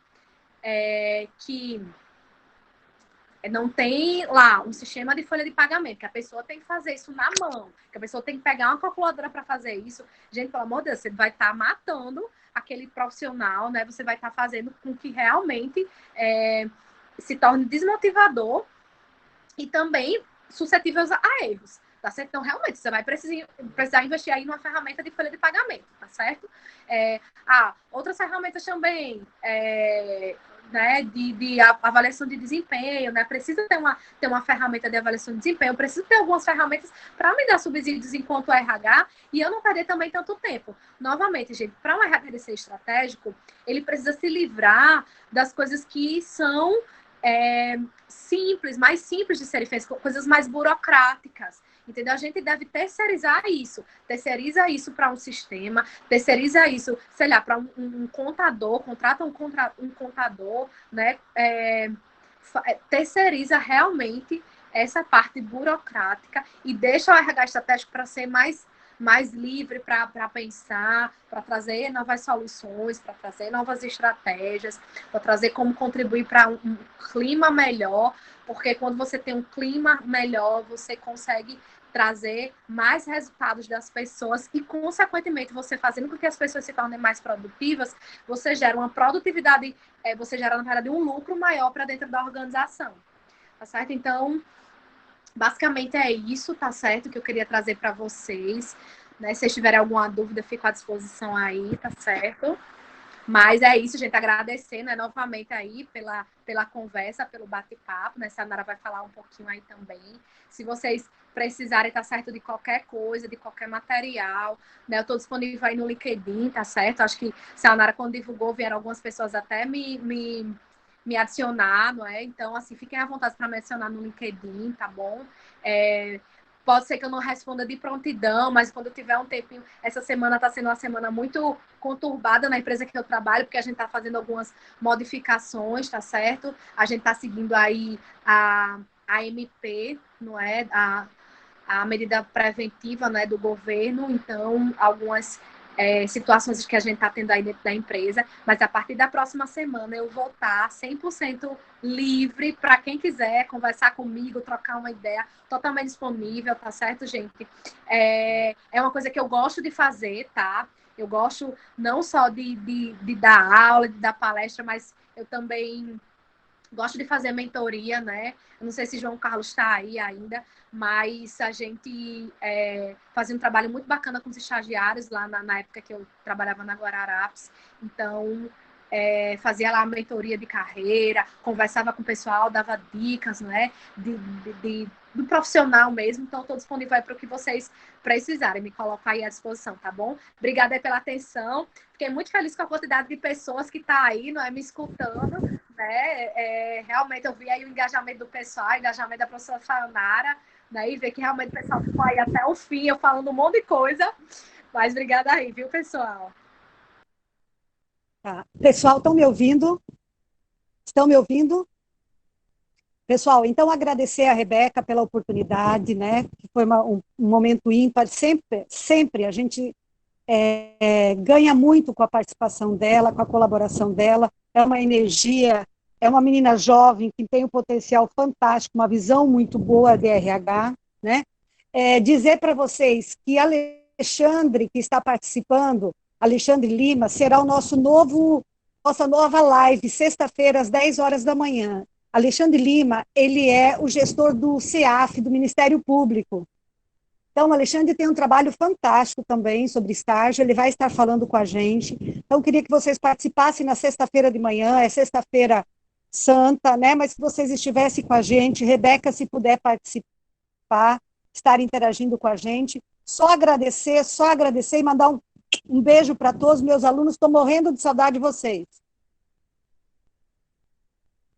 que não tem lá um sistema de folha de pagamento, que a pessoa tem que fazer isso na mão, que a pessoa tem que pegar uma calculadora para fazer isso. Gente, pelo amor de Deus, você vai estar matando aquele profissional, né? Você vai estar fazendo com que realmente se torne desmotivador e também suscetíveis a erros, tá certo? Então, realmente, você vai precisar investir aí numa ferramenta de folha de pagamento, tá certo? Outras ferramentas também, né, de avaliação de desempenho, né? Precisa ter uma ferramenta de avaliação de desempenho, eu preciso ter algumas ferramentas para me dar subsídios enquanto RH e eu não perder também tanto tempo. Novamente, gente, para um RH ser estratégico, ele precisa se livrar das coisas que são simples, mais simples de serem feitas, coisas mais burocráticas. Entendeu? A gente deve terceirizar isso. Terceiriza isso para um sistema, terceiriza isso, sei lá, para um contador, contrata um contador, né? Terceiriza realmente essa parte burocrática e deixa o RH estratégico para ser mais livre para pensar, para trazer novas soluções, para trazer novas estratégias, para trazer como contribuir para um clima melhor, porque quando você tem um clima melhor, você consegue trazer mais resultados das pessoas e, consequentemente, você fazendo com que as pessoas se tornem mais produtivas, você gera uma produtividade, você gera, na verdade, um lucro maior para dentro da organização. Tá certo? Então, basicamente é isso, tá certo? Que eu queria trazer para vocês. Né? Se vocês tiverem alguma dúvida, fico à disposição aí, tá certo? Mas é isso, gente, agradecendo, né, novamente aí pela conversa, pelo bate-papo, né, a Nara vai falar um pouquinho aí também. Se vocês precisarem, tá certo, de qualquer coisa, de qualquer material, né, eu estou disponível aí no LinkedIn, tá certo? Acho que a Nara, quando divulgou, vieram algumas pessoas até me adicionar, não é? Então, assim, fiquem à vontade para me adicionar no LinkedIn, tá bom? Pode ser que eu não responda de prontidão, mas quando eu tiver um tempinho, essa semana está sendo uma semana muito conturbada na empresa que eu trabalho, porque a gente está fazendo algumas modificações, tá certo? A gente está seguindo aí a MP, não é? A medida preventiva, né, do governo, então algumas situações que a gente está tendo aí dentro da empresa, mas a partir da próxima semana eu vou estar 100% livre para quem quiser conversar comigo, trocar uma ideia, totalmente disponível, tá certo, gente? É uma coisa que eu gosto de fazer, tá? Eu gosto não só de dar aula, de dar palestra, mas eu também gosto de fazer mentoria, né? Eu não sei se João Carlos está aí ainda, mas a gente fazia um trabalho muito bacana com os estagiários lá na época que eu trabalhava na Guararapes. Então, fazia lá a mentoria de carreira, conversava com o pessoal, dava dicas, né? Do profissional mesmo. Então, estou disponível aí para o que vocês precisarem. Me colocar aí à disposição, tá bom? Obrigada aí pela atenção. Fiquei muito feliz com a quantidade de pessoas que está aí, não é, me escutando. Né? Realmente eu vi aí o engajamento do pessoal, o engajamento da professora Sayonara, né? E ver que realmente o pessoal ficou aí até o fim, eu falando um monte de coisa. Mas obrigada aí, viu, pessoal? Tá. Pessoal, estão me ouvindo? Estão me ouvindo? Pessoal, então agradecer a Rebeca pela oportunidade, né? Que foi um momento ímpar. Sempre a gente ganha muito com a participação dela, com a colaboração dela. É uma energia, é uma menina jovem que tem um potencial fantástico, uma visão muito boa de RH, né? Dizer para vocês que Alexandre, que está participando, Alexandre Lima, será nossa nova live, sexta-feira, às 10 horas da manhã. Alexandre Lima, ele é o gestor do CEAF, do Ministério Público. Então, o Alexandre tem um trabalho fantástico também sobre estágio, ele vai estar falando com a gente. Então, queria que vocês participassem na sexta-feira de manhã, é sexta-feira santa, né? Mas se vocês estivessem com a gente, Rebeca, se puder participar, estar interagindo com a gente, só agradecer e mandar um beijo para todos, meus alunos, estou morrendo de saudade de vocês.